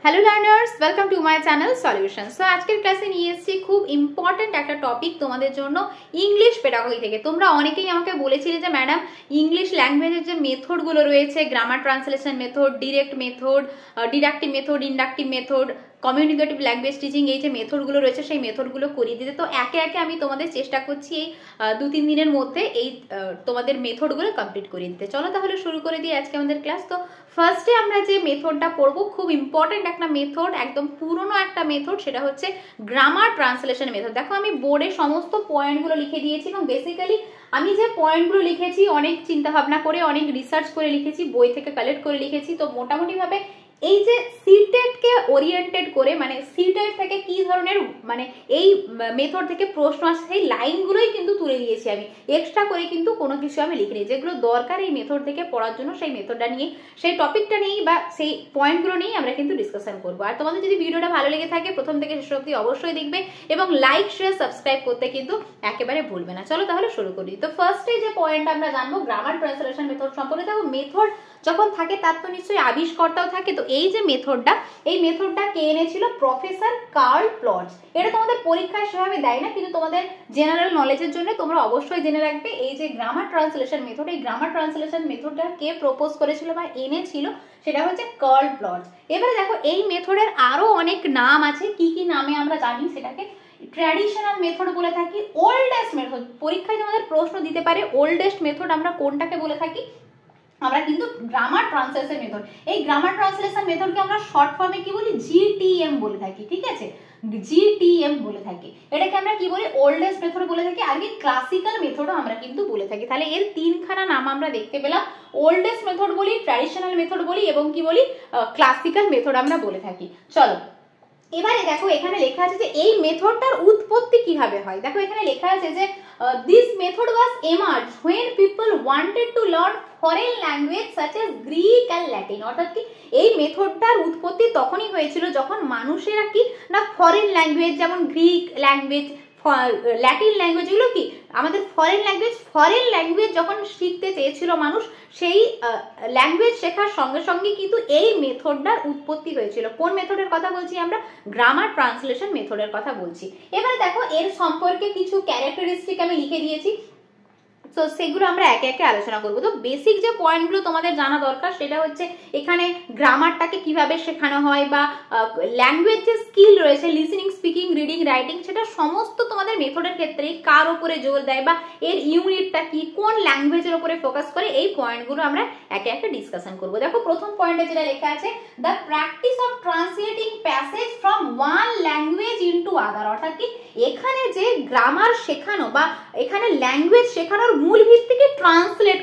Hello learners, welcome to my channel solution. So আজকের ক্লাসে নিয়ে এসেছি খুব ইম্পর্টেন্ট একটা টপিক তোমাদের জন্য, ইংলিশ পেডাগজি থেকে। তোমরা অনেকেই আমাকে বলেছিলে যে ম্যাডাম ইংলিশ ল্যাঙ্গুয়েজের যে মেথডগুলো রয়েছে, grammar translation method, direct method, deductive method, inductive method, communicative language teaching, এই যে মেথডগুলো রয়েছে সেই মেথডগুলো করিয়ে দিতে। তো একে একে আমি তোমাদের চেষ্টা করছি এই 2-3 দিনের মধ্যে এই তোমাদের মেথডগুলো কমপ্লিট করিয়ে দিতে। চলো তাহলে শুরু করে দিই আজকে আমাদের ক্লাস। তো ফার্স্টে আমরা যে মেথডটা পড়বো, খুব ইম্পর্টেন্ট একটা মেথড, একদম পুরনো একটা মেথড, সেটা হচ্ছে গ্রামার ট্রান্সলেশন মেথড। দেখো আমি বোর্ডে সমস্ত পয়েন্টগুলো লিখে দিয়েছি এবং বেসিক্যালি আমি যে পয়েন্টগুলো লিখেছি অনেক চিন্তা ভাবনা করে, অনেক রিসার্চ করে লিখেছি, বই থেকে কালেক্ট করে লিখেছি। তো মোটামুটিভাবে এই যে সিটেটকে ওরিয়েন্টেড করে, মানে সিটেট থেকে কি ধরনের মানে এই মেথড থেকে প্রশ্ন আসে সেই লাইনগুলোই কিন্তু তুলে দিয়েছি আমি, এক্সট্রা করে কিন্তু কোনো কিছু আমি লিখিনি। যেগুলো দরকার এই মেথড থেকে পড়ার জন্য সেই মেথডটা নিয়ে, সেই টপিকটা নিয়েই বা সেই পয়েন্টগুলো নিয়েই আমরা কিন্তু ডিসকাশন করবো। আর তোমাদের যদি ভিডিওটা ভালো লেগে থাকে প্রথম থেকে শেষ অবধি অবশ্যই দেখবে এবং লাইক শেয়ার সাবস্ক্রাইব করতে কিন্তু একেবারে ভুলবে না। চলো তাহলে শুরু করি। তো ফার্স্টে যে পয়েন্ট আমরা জানবো গ্রামার ট্রান্সলেশন মেথড সম্পর্কে। দেখো মেথড যখন থাকে তার তো নিশ্চয়ই আবিষ্কর্তাও থাকে। তো এই যে মেথডটা, এই মেথডটা কে এনেছিল? Professor Karl Plotz. এটা তোমাদের পরীক্ষায় সেভাবে দেয় না, কিন্তু তোমাদের জেনারেল নলেজের জন্য তোমরা অবশ্যই জেনে রাখবে এই যে গ্রামার ট্রান্সলেশন মেথড, এই গ্রামার ট্রান্সলেশন মেথডটা কে প্রপোজ করেছিল বা এনেছিল? সেটা হচ্ছে কার্ল প্লটস। এবারে দেখো এই মেথডের আরো অনেক নাম আছে, কি কি নামে আমরা জানি সেটাকে ট্র্যাডিশনাল মেথড বলে থাকি, ওল্ডেস্ট মেথড। পরীক্ষায় তোমাদের প্রশ্ন দিতে পারে ওল্ডেস্ট মেথড আমরা কোনটাকে বলে থাকি? আমরা কিন্তু গ্রামার ট্রান্সলেশন মেথড। এই গ্রামার ট্রান্সলেশন মেথডকে আমরা শর্ট ফর্মে কি বলি? জিটিএম বলে থাকি, ঠিক আছে? জিটিএম বলে থাকি। এটাকে আমরা কি বলি? ওল্ডেস্ট মেথড বলে থাকি। আর কি ক্লাসিক্যাল মেথডও আমরা কিন্তু বলে থাকি। তাহলে এর তিনখানা নাম আমরা দেখতে পেলাম, ওল্ডেস্ট মেথড বলি, ট্র্যাডিশনাল মেথড বলি এবং কি বলি? ক্লাসিক্যাল মেথড আমরা বলে থাকি। চলো এবারে দেখো এখানে লেখা আছে যে এই মেথডটার উৎপত্তি কিভাবে হয়। দেখো এখানে লেখা আছে যে this method was emerged when people wanted to learn foreign language such as Greek and Latin। অর্থাৎ কি এই মেথডটার উৎপত্তি তখনই হয়েছিল যখন মানুষেরা কি না ফরেন ল্যাঙ্গুয়েজ, যেমন গ্রিক ল্যাঙ্গুয়েজ, ল্যাটিন ল্যাঙ্গুয়েজ, এগুলো কি আমাদের ফরেন ল্যাঙ্গুয়েজ যখন শিখতে চেয়েছিল মানুষ, সেই ল্যাঙ্গুয়েজ শেখার সঙ্গে সঙ্গে কিন্তু এই মেথডটার উৎপত্তি হয়েছিল। কোন মেথডের কথা বলছি আমরা? গ্রামার ট্রান্সলেশন মেথডের কথা বলছি। এবারে দেখো এর সম্পর্কে কিছু ক্যারেক্টারিস্টিক আমি লিখে দিয়েছি, তো সেগুলো আমরা একে একে আলোচনা করবো। তো বেসিক যে পয়েন্টগুলো তোমাদের জানা দরকার সেটা হচ্ছে এখানে গ্রামারটাকে কিভাবে শেখানো হয় বা ল্যাঙ্গুয়েজ যে স্কিল রয়েছে, লিসেনিং, স্পিকিং, রিডিং, রাইটিং, সেটা সমস্ত তোমাদের মেথডের ক্ষেত্রে কার উপরে জোর দেয় বা এর ইউনিটটা কি, কোন ল্যাঙ্গুয়েজের উপরে ফোকাস করে, এই পয়েন্টগুলো আমরা একে একে ডিসকাশন করবো। দেখো প্রথম পয়েন্টে যেটা লেখা আছে, the practice of translating passage from one language into other. অর্থাৎ কি এখানে যে গ্রামার শেখানো বা এখানে ল্যাঙ্গুয়েজ শেখানোর মূল ভিত্তিকে ট্রান্সলেট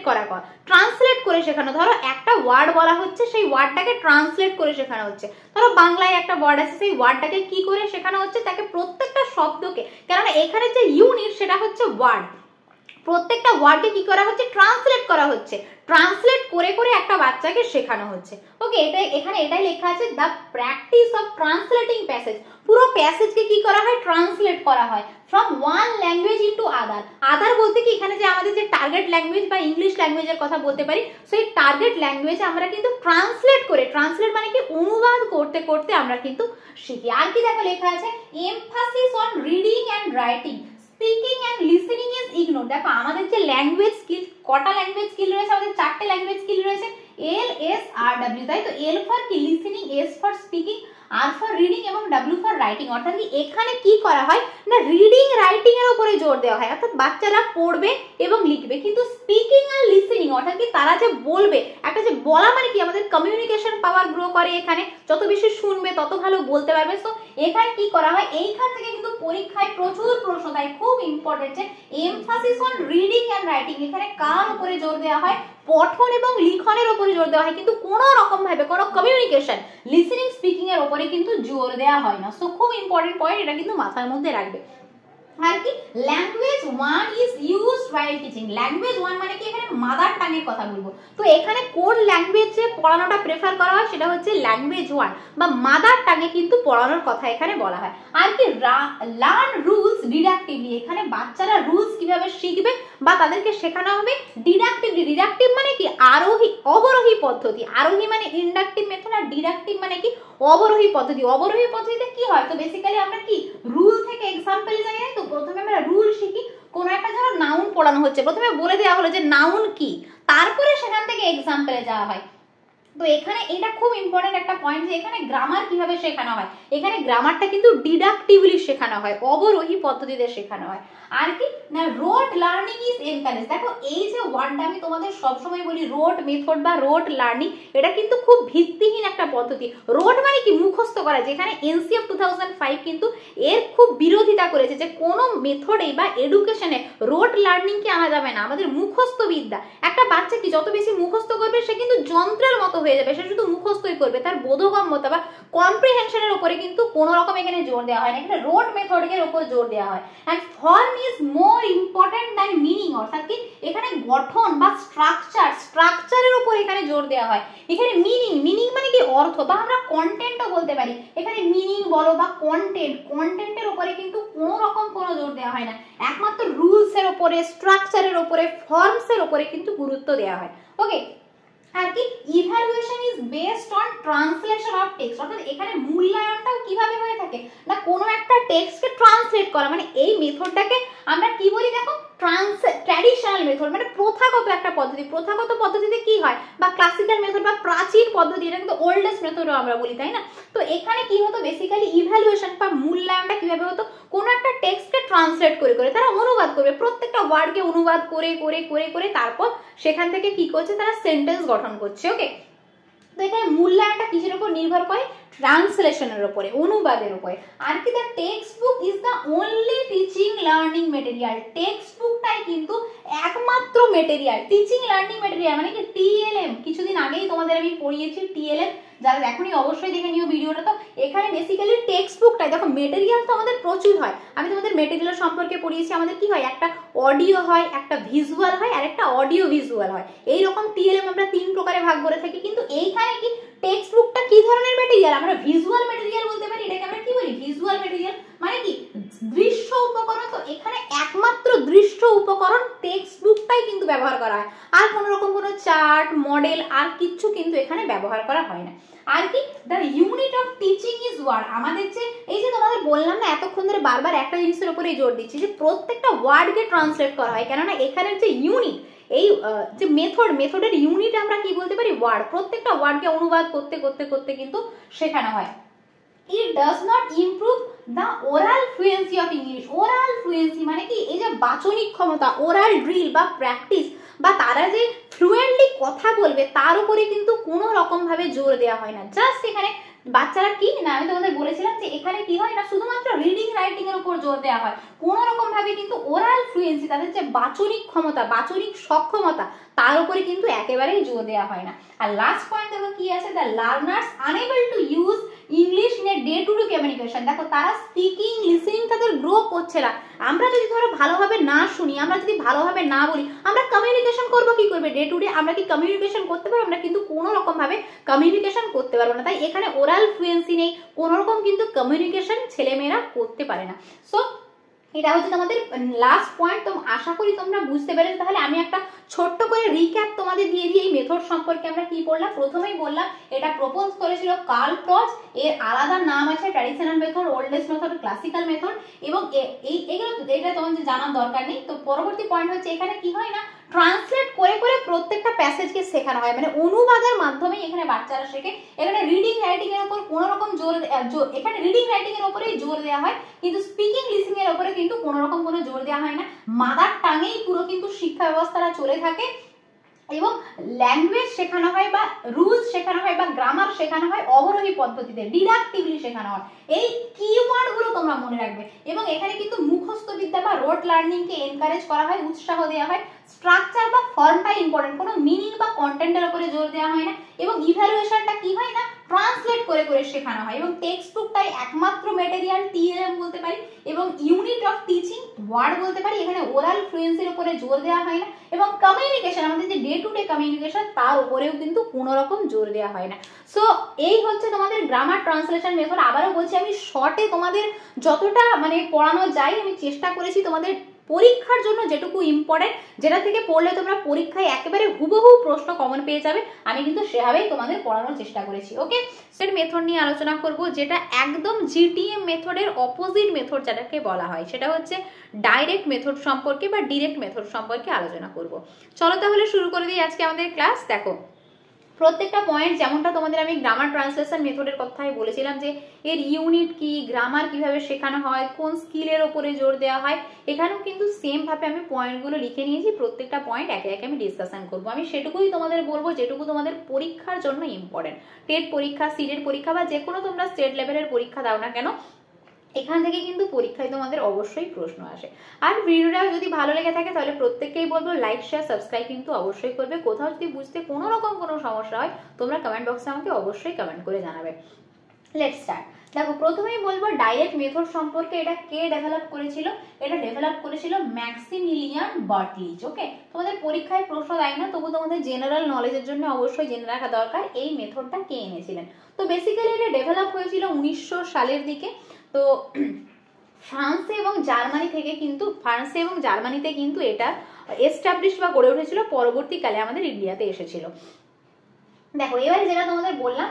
করে শেখানো। ধরো একটা ওয়ার্ড বলা হচ্ছে, সেই ওয়ার্ডটাকে ট্রান্সলেট করে শেখানো হচ্ছে। ধরো বাংলায় একটা ওয়ার্ড আছে, সেই ওয়ার্ডটাকে কি করে শেখানো হচ্ছে? তাকে প্রত্যেকটা শব্দকে, কেননা এখানে যে ইউনিট সেটা হচ্ছে ওয়ার্ড, প্রত্যেকটা ওয়ার্ডকে কি করা হচ্ছে? ট্রান্সলেট করা হচ্ছে। ট্রান্সলেট করে করে একটা বাচ্চাকে শেখানো হচ্ছে। ওকে, এখানে এটাই লেখা আছে, the practice of translating passage. পুরো প্যাসেজকে কি করা হয়? ট্রান্সলেট করা হয় ফ্রম ওয়ান ল্যাঙ্গুয়েজ ইনটু আদার বলতে কি এখানে যে আমাদের যে টার্গেট ল্যাঙ্গুয়েজ বা ইংলিশ ল্যাঙ্গুয়েজের কথা বলতে পারি, সেই টার্গেট ল্যাঙ্গুয়েজে আমরা কিন্তু ট্রান্সলেট মানে কি অনুবাদ করতে করতে আমরা কিন্তু শিখি। আর কি দেখো লেখা আছে, emphasis on reading and writing, speaking and listening is ignore. দেখো আমাদের যে ল্যাঙ্গুয়েজ স্কিল, কটা ল্যাঙ্গুয়েজ স্কিল রয়েছে? আমাদের 4টে ল্যাঙ্গুয়েজ স্কিল রয়েছে, এল, এস, আর, ডাব্লিউ। তাই তো এল ফর কি? Listening, S for speaking, R for reading এবং ডাব্লিউ ফর রাইটিং। অর্থাৎ কি এখানে কি করা হয় না রিডিং রাইটিং এর উপরে জোর দেওয়া হয়। অর্থাৎ বাচ্চারা পড়বে এবং লিখবে, কিন্তু স্পিকিং আর লিসেনিং অর্থাৎ কি তারা যে বলবে, একটা যে বলা মানে কি আমাদের কমিউনিকেশন পাওয়ার গ্রো করে। এখানে যত বেশি শুনবে তত ভালো বলতে পারবে। তো এখানে কি করা হয়? এইখান থেকে কিন্তু পরীক্ষায় প্রচুর প্রশ্ন দেয়, খুব ইম্পর্টেন্ট যে emphasis on reading and writing. এখানে কার উপরে জোর দেওয়া হয়? পঠন এবং লিখনের উপরে জোর দেওয়া হয়, কিন্তু কোনো রকম ভাবে কোনো কমিউনিকেশন, লিসেনিং, স্পিকিং এর উপরে কিন্তু জোর দেওয়া হয় না। সো খুব ইম্পর্টেন্ট পয়েন্ট, এটা কিন্তু মাথার মধ্যে রাখবে। আর কি language 1 is used while teaching. Language 1 মানে কি এখানে মাদার টাং এর কথা বলবো। তো এখানে কোন ল্যাঙ্গুয়েজে পড়ানোটা প্রেফার করা হয়? সেটা হচ্ছে ল্যাঙ্গুয়েজ 1 বা মাদার টাং এ কিন্তু পড়ানোর কথা এখানে বলা হয়। আর কি লার্ন রুলস ডিডাক্টিভলি। এখানে বাচ্চারা রুলস কিভাবে শিখবে বা তাদেরকে শেখানো হবে ডিডাক্টিভলি। ডিডাক্টিভ মানে কি আরোহী অবরোহী পদ্ধতি, আরোহী মানে ইন্ডাকটিভ মেথড আর ডিডাক্টিভ মানে কি অবরোহী পদ্ধতি। অবরোহী পদ্ধতিতে কি হয়, তো বেসিক্যালি আমরা কি রুল থেকে এক্সাম্পল জানি, তো প্রথমে আমরা রুল শিখি। কোন একটা ধরো নাউন পড়ানো হচ্ছে, প্রথমে বলে দেওয়া হলো যে নাউন কি, তারপরে সেখান থেকে এক্সাম্পলে যাওয়া হয়। তো এখানে এটা খুব ইম্পর্টেন্ট একটা পয়েন্ট যে এখানে গ্রামার কিভাবে শেখানো হয়, এখানে গ্রামারটা কিন্তু ডিডাক্টিভলি শেখানো হয়, অবরোহী পদ্ধতিতে শেখানো হয়। আর কি না রোট লার্নিং ইজ এনকারেজ। দেখো এই যে ওয়ার্ডটা আমি তোমাদের সবসময় বলি রোট মেথড বা রোট লার্নিং, এটা কিন্তু খুব ভিত্তিহীন একটা পদ্ধতি। রোট মানে কি মুখস্থ করা, যেখানে এনসিএফ 2005 কিন্তু এর খুব বিরোধিতা করেছে যে কোনো মেথডে বা এডুকেশনে রোট লার্নিং কে আনা যাবে না, আমাদের মুখস্থ বিদ্যা। একটা বাচ্চা কি যত বেশি মুখস্থ করবে সে কিন্তু যন্ত্রের মতো হয়ে যাবে, সে শুধু মুখস্থই করবে, তার বোধগম্যতা বা কম্প্রিহেনশনের উপরে কিন্তু কোনো রকম এখানে জোর দেওয়া হয় না, এখানে রোট মেথডের উপর জোর দেওয়া হয়। And form is more important than meaning, অর্থাৎ কি এখানে গঠন বা স্ট্রাকচারের উপর এখানে জোর দেওয়া হয়। এখানে মিনিং মানে কি অর্থ, বা আমরা কন্টেন্টও বলতে পারি। এখানে মিনিং বলো বা কন্টেন্টের উপরে কিন্তু কোনো রকম কোনো জোর দেওয়া হয় না, একমাত্র রুলস এর উপরে, স্ট্রাকচারের উপরে, ফর্মস এর উপরে কিন্তু গুরুত্ব দেওয়া হয়। ওকে, আর কি evaluation is based on translation of text, অর্থাৎ এখানে মূল্যায়নটাও কিভাবে হয়ে থাকে না কোনো একটা টেক্সটকে ট্রান্সলেট করা, মানে এই মেথডটাকে আমরা কি বলি দেখো ট্র্যাডিশনাল মেথড, মানে প্রথাগত একটা পদ্ধতি। প্রথাগত পদ্ধতিতে কি হয় বা ক্লাসিক্যাল মেথড বা প্রাচীন পদ্ধতি, এটা কিন্তু ওল্ডেস্ট মেথডও আমরা বলি, তাই না? তো এখানে কি হতো বেসিক্যালি ইভ্যালুয়েশন বা মূল্যায়নটা কিভাবে হতো, কোনো একটা টেক্সটকে ট্রান্সলেট করে করে তারা অনুবাদ করবে, প্রত্যেকটা ওয়ার্ডকে অনুবাদ করে করে করে করে তারপর সেখান থেকে কি করছে তারা সেন্টেন্স গঠন করছে। ওকে, তো এখানে মূল্যায়নটা কিসের উপর নির্ভর করে, ট্রান্সলেশনের উপরে, অনুবাদের উপরে। আর কি the text book is the only teaching learning material, text বুকটাই কিন্তু একমাত্র মেটেরিয়াল, টিচিং লার্নিং মেটেরিয়াল মানে কি টিএলএম, কিছুদিন আগেই তোমাদের আমি পড়িয়েছি টিএলএম, যারা দেখোনি অবশ্যই দেখে নিও ভিডিওটা। তো এখানে বেসিক্যালি টেক্সট বুকটাই, দেখো মেটেরিয়াল তো আমাদের প্রচুর হয়, আমি তোমাদের মেটেরিয়াল সম্পর্কে পড়িয়েছি, আমাদের কি হয় একটা অডিও হয়, একটা ভিজুয়াল হয়, আর একটা অডিও ভিজুয়াল হয়, এইরকম টিএলএম আমরা 3 প্রকারে ভাগ করে থাকি। কিন্তু এইখানে কি টেক্সট বুকটা কি ধরনের মেটেরিয়াল, আমরা ভিজুয়াল মেটেরিয়াল বলতে পারি, এটাকে আমরা কি বলি ভিজুয়াল মেটেরিয়াল, মানে কি দৃশ্য উপকরণ। তো এখানে একমাত্র দৃশ্য উপকরণ টেক্সট বুকটাই কিন্তু ব্যবহার করা হয়, আর কোনো রকম কোনো চার্ট মডেল আর কিচ্ছু কিন্তু এখানে ব্যবহার করা হয় না। আর কি the unit of teaching is word, আমাদের যে এই যে তোমাদের বললাম না এতক্ষণ ধরে বারবার একটা জিনিসের উপরেই জোর দিচ্ছি যে প্রত্যেকটা ওয়ার্ডকে ট্রান্সলেট করা হয়, কেননা এখানের যে ইউনিট, এই যে মেথডের ইউনিট আমরা কি বলতে পারি ওয়ার্ড, প্রত্যেকটা ওয়ার্ডকে অনুবাদ করতে করতে করতে কিন্তু শেখানো হয়। It does not improve the oral fluency of English, oral fluency মানে কি এই যে বাচনিক ক্ষমতা, ওরাল ড্রিল বা প্র্যাকটিস, বা তারা যে ফ্লুয়েন্টলি কথা বলবে তার উপরে কিন্তু কোনো রকম ভাবে জোর দেওয়া হয় না। জাস্ট এখানে বাচ্চারা কি না আমি তোমাদের বলেছিলাম যে এখানে কি হয় না শুধুমাত্র রিডিং রাইটিং এর উপর জোর দেওয়া হয়, কোন রকম ভাবে কিন্তু ওরাল ফ্লুয়েন্সি, তাদের যে বাচনিক ক্ষমতা, বাচনিক সক্ষমতা, তার উপরে কিন্তু একেবারেই জোর দেওয়া হয় না। আর লাস্ট পয়েন্ট দেখো কি আছে, the learners unable to use English in a day to day communication. দেখো তারা স্পিকিং লিসেনিং তাদের গ্রো করছে না। আমরা যদি ধরো ভালোভাবে না শুনি, আমরা যদি ভালোভাবে না বলি, আমরা কমিউনিকেশন করবো কি করবে ডে টু ডে, আমরা কি কমিউনিকেশন করতে পারবো? আমরা কিন্তু কোনো রকম ভাবে কমিউনিকেশন করতে পারবো না। তাই এখানে ওরাল ফ্লুয়েন্সি নেই, কোনো রকম কিন্তু কমিউনিকেশন ছেলেমেয়েরা করতে পারে না। সো এটা হচ্ছে তোমাদের লাস্ট পয়েন্ট। তো আশা করি তোমরা বুঝতে পেরেছো। তাহলে আমি একটা ছোট্ট করে রিক্যাপ তোমাদের দিয়ে দিই এই মেথড সম্পর্কে। আমরা কি বললাম, প্রথমেই বললাম এটা প্রপোজ করেছিল কার্ল ফ্রজ, এর আলাদা নাম আছে traditional method, oldest method, classical method, এবং এগুলো এটা তোমাদের জানার দরকার নেই। তো পরবর্তী পয়েন্ট হচ্ছে এখানে কি হয় না ট্রান্সলেট করে করে প্রত্যেকটা প্যাসেজকে শেখানো হয়, মানে অনুবাদের মাধ্যমে এখানে বাচ্চারা শেখে। এখানে রিডিং রাইটিং এর উপর কোনো রকম জোর, এখানে রিডিং রাইটিং এর উপরেই জোর দেওয়া হয়, কিন্তু স্পিকিং লিসনিং এর উপরে কিন্তু কোনো রকম কোনো জোর দেওয়া হয় না। মাদার টাঙেই পুরো কিন্তু শিক্ষা ব্যবস্থাটা চলে থাকে, এবং ল্যাঙ্গুয়েজ শেখানো হয় বা রুলস শেখানো হয় বা গ্রামার শেখানো হয় অবরোহী পদ্ধতিতে, ডিডাক্টিভলি শেখানো হয়। এই কিওয়ার্ড গুলো তোমরা মনে রাখবে। এবং এখানে কিন্তু মুখস্থ বিদ্যা বা রোট লার্নিং কে এনকারেজ করা হয়, উৎসাহ দেওয়া হয়। স্ট্রাকচার বা ফর্মটা ইম্পর্টেন্ট, কোনো মিনিং বা কন্টেন্টের উপরে জোর দেওয়া হয় না। এবং ইভ্যালুয়েশনটা কি হয় না ট্রান্সলেট করে করে শেখানো হয়। এবং টেক্সট বুকটাই একমাত্র মেটেরিয়াল, টিএলএম বলতে পারি, এবং ইউনিট অফ টিচিং ওয়ার্ড বলতে পারি। এখানে ওরাল ফ্লুয়েন্সির উপরে জোর দেওয়া হয় না, এবং কমিউনিকেশন আমাদের যে ডে টু ডে কমিউনিকেশন তার উপরেও কিন্তু কোনো রকম জোর দেওয়া হয় না। সো এই হচ্ছে তোমাদের গ্রামার ট্রান্সলেশন মেথড। আবারও বলছি আমি শর্টে তোমাদের যতটা মানে পড়ানো যায় আমি চেষ্টা করেছি তোমাদের পরীক্ষার জন্য যেটুকু ইম্পর্টেন্ট, যেটা থেকে পড়লে তোমরা পরীক্ষায় একেবারে হুবহু প্রশ্ন কমন পেয়ে যাবে, আমি কিন্তু সেভাবেই তোমাদের পড়ানোর চেষ্টা করেছি। ওকে, সেট মেথড নিয়ে আলোচনা করব, যেটা একদম জিটিএম মেথডের অপোজিট মেথড যেটাকে বলা হয়, সেটা হচ্ছে ডাইরেক্ট মেথড সম্পর্কে বা ডিরেক্ট মেথড সম্পর্কে আলোচনা করব। চলো তাহলে শুরু করে দিই আজকে আমাদের ক্লাস। দেখো, প্রত্যেকটা পয়েন্ট যেমনটা তোমাদের আমি গ্রামার ট্রান্সলেশন মেথডের কথাই বলেছিলাম যে এর ইউনিট কি, গ্রামার কিভাবে শেখানো হয়, কোন স্কিলের ওপরে জোর দেওয়া হয়, এখানেও কিন্তু সেম ভাবে আমি পয়েন্টগুলো লিখে নিয়েছি। প্রত্যেকটা পয়েন্ট একে একে আমি ডিসকাশন করবো। আমি সেটুকুই তোমাদের বলবো যেটুকু তোমাদের পরীক্ষার জন্য ইম্পর্টেন্ট। টেট পরীক্ষা, সিটের পরীক্ষা বা যে কোনো তোমরা স্টেট লেভেলের পরীক্ষা দাও না কেন, এখান থেকে কিন্তু পরীক্ষায় তোমাদের অবশ্যই প্রশ্ন আসে। আর ভিডিওটা যদি ভালো লেগে থাকে তাহলে প্রত্যেককেই বলবো লাইক, শেয়ার, সাবস্ক্রাইব কিন্তু অবশ্যই করবে। কোথাও যদি বুঝতে কোনো রকম কোনো সমস্যা হয় তোমরা কমেন্ট বক্সে আমাকে অবশ্যই কমেন্ট করে জানাবে। Let's start. দেখো, প্রথমেই বলবো ডাইরেক্ট মেথড সম্পর্কে। এটা কে ডেভেলপ করেছিল? এটা ডেভেলপ করেছিল ম্যাক্সিমিলিয়ান বার্টলিজ। ওকে, তোমাদের পরীক্ষায় প্রশ্ন দেয় না, তবু তোমাদের জেনারেল নলেজের জন্য অবশ্যই জেনে রাখা দরকার এই মেথডটা কে এনেছিলেন। তো বেসিক্যালি এটা ডেভেলপ হয়েছিল 1900 সালের দিকে। তো ফ্রান্সে এবং জার্মানি থেকে কিন্তু, ফ্রান্সে এবং জার্মানিতে কিন্তু এটা এস্টাবলিশ বা গড়ে উঠেছিল, পরবর্তীকালে আমাদের ইন্ডিয়াতে এসেছিল। দেখো, এবারে যেটা তোমাদের বললাম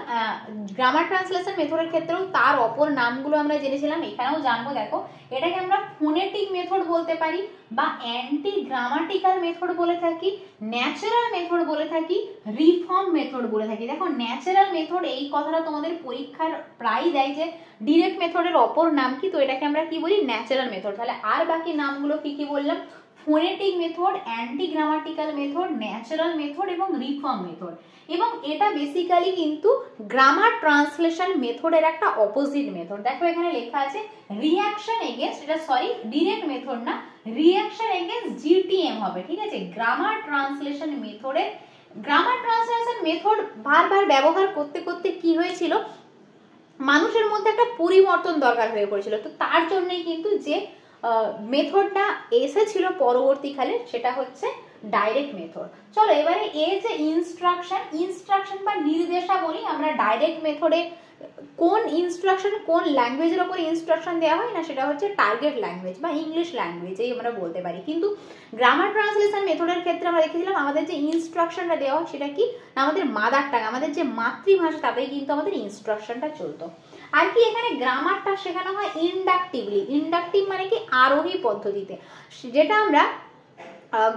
গ্রামার ট্রান্সলেশন মেথডের ক্ষেত্রেও তার অপর নামগুলো আমরা জেনেছিলাম, এখানেও জানবো। দেখো, এটাকে আমরা ফোনেটিক মেথড বলতে পারি বা অ্যান্টি গ্রামাটিক্যাল মেথড বলে থাকি, ন্যাচারাল মেথড বলে থাকি, রিফর্ম মেথড বলে থাকি। দেখো, ন্যাচারাল মেথড এই কথাটা তোমাদের পরীক্ষার প্রায় দেয় যে ডিরেক্ট মেথডের অপর নাম কি, তো এটাকে আমরা কি বলি? Natural method. তাহলে আর বাকি নামগুলো কি কি বললাম? Phonetic method, anti grammatical method, natural method এবং রিফর্ম মেথড। এবং এটা বেসিক্যালি কিন্তু গ্রামার ট্রান্সলেশন মেথডের একটা অপোজিট মেথড। দেখো, এখানে লেখা আছে রিঅ্যাকশন এগেইনস্ট, এটা সরি ডিরেক্ট মেথড না, রিঅ্যাকশন এগেইনস্ট জিটিএম হবে, ঠিক আছে? গ্রামার ট্রান্সলেশন মেথডের, গ্রামার ট্রান্সলেশন মেথড বারবার ব্যবহার করতে করতে কি হয়েছিল, মানুষের মধ্যে একটা পরিবর্তন দরকার হয়ে পড়েছিল। তো তার জন্যই কিন্তু যে মেথডটা এসেছিল পরবর্তীকালে সেটা হচ্ছে ডাইরেক্ট মেথড। চলো এবারে এই যে ইনস্ট্রাকশন বা নির্দেশাবলী, আমরা ডাইরেক্ট মেথডে কোন ইনস্ট্রাকশন, কোন ল্যাঙ্গুয়েজের উপর ইনস্ট্রাকশন দেওয়া হয় না, সেটা হচ্ছে টার্গেট ল্যাঙ্গুয়েজ বা ইংলিশ ল্যাঙ্গুয়েজ, এই আমরা বলতে পারি। কিন্তু গ্রামার ট্রান্সলেশন মেথডের ক্ষেত্রে আমরা দেখেছিলাম আমাদের যে ইনস্ট্রাকশনটা দেওয়া হয় সেটা কি, আমাদের মাদার টাং, আমাদের যে মাতৃভাষা, তাতেই কিন্তু আমাদের ইনস্ট্রাকশনটা চলতো। আর কি এখানে গ্রামারটা শেখানো হয় ইন্ডাকটিভলি। ইন্ডাকটিভ মানে কি? আরোহী পদ্ধতিতে। যেটা আমরা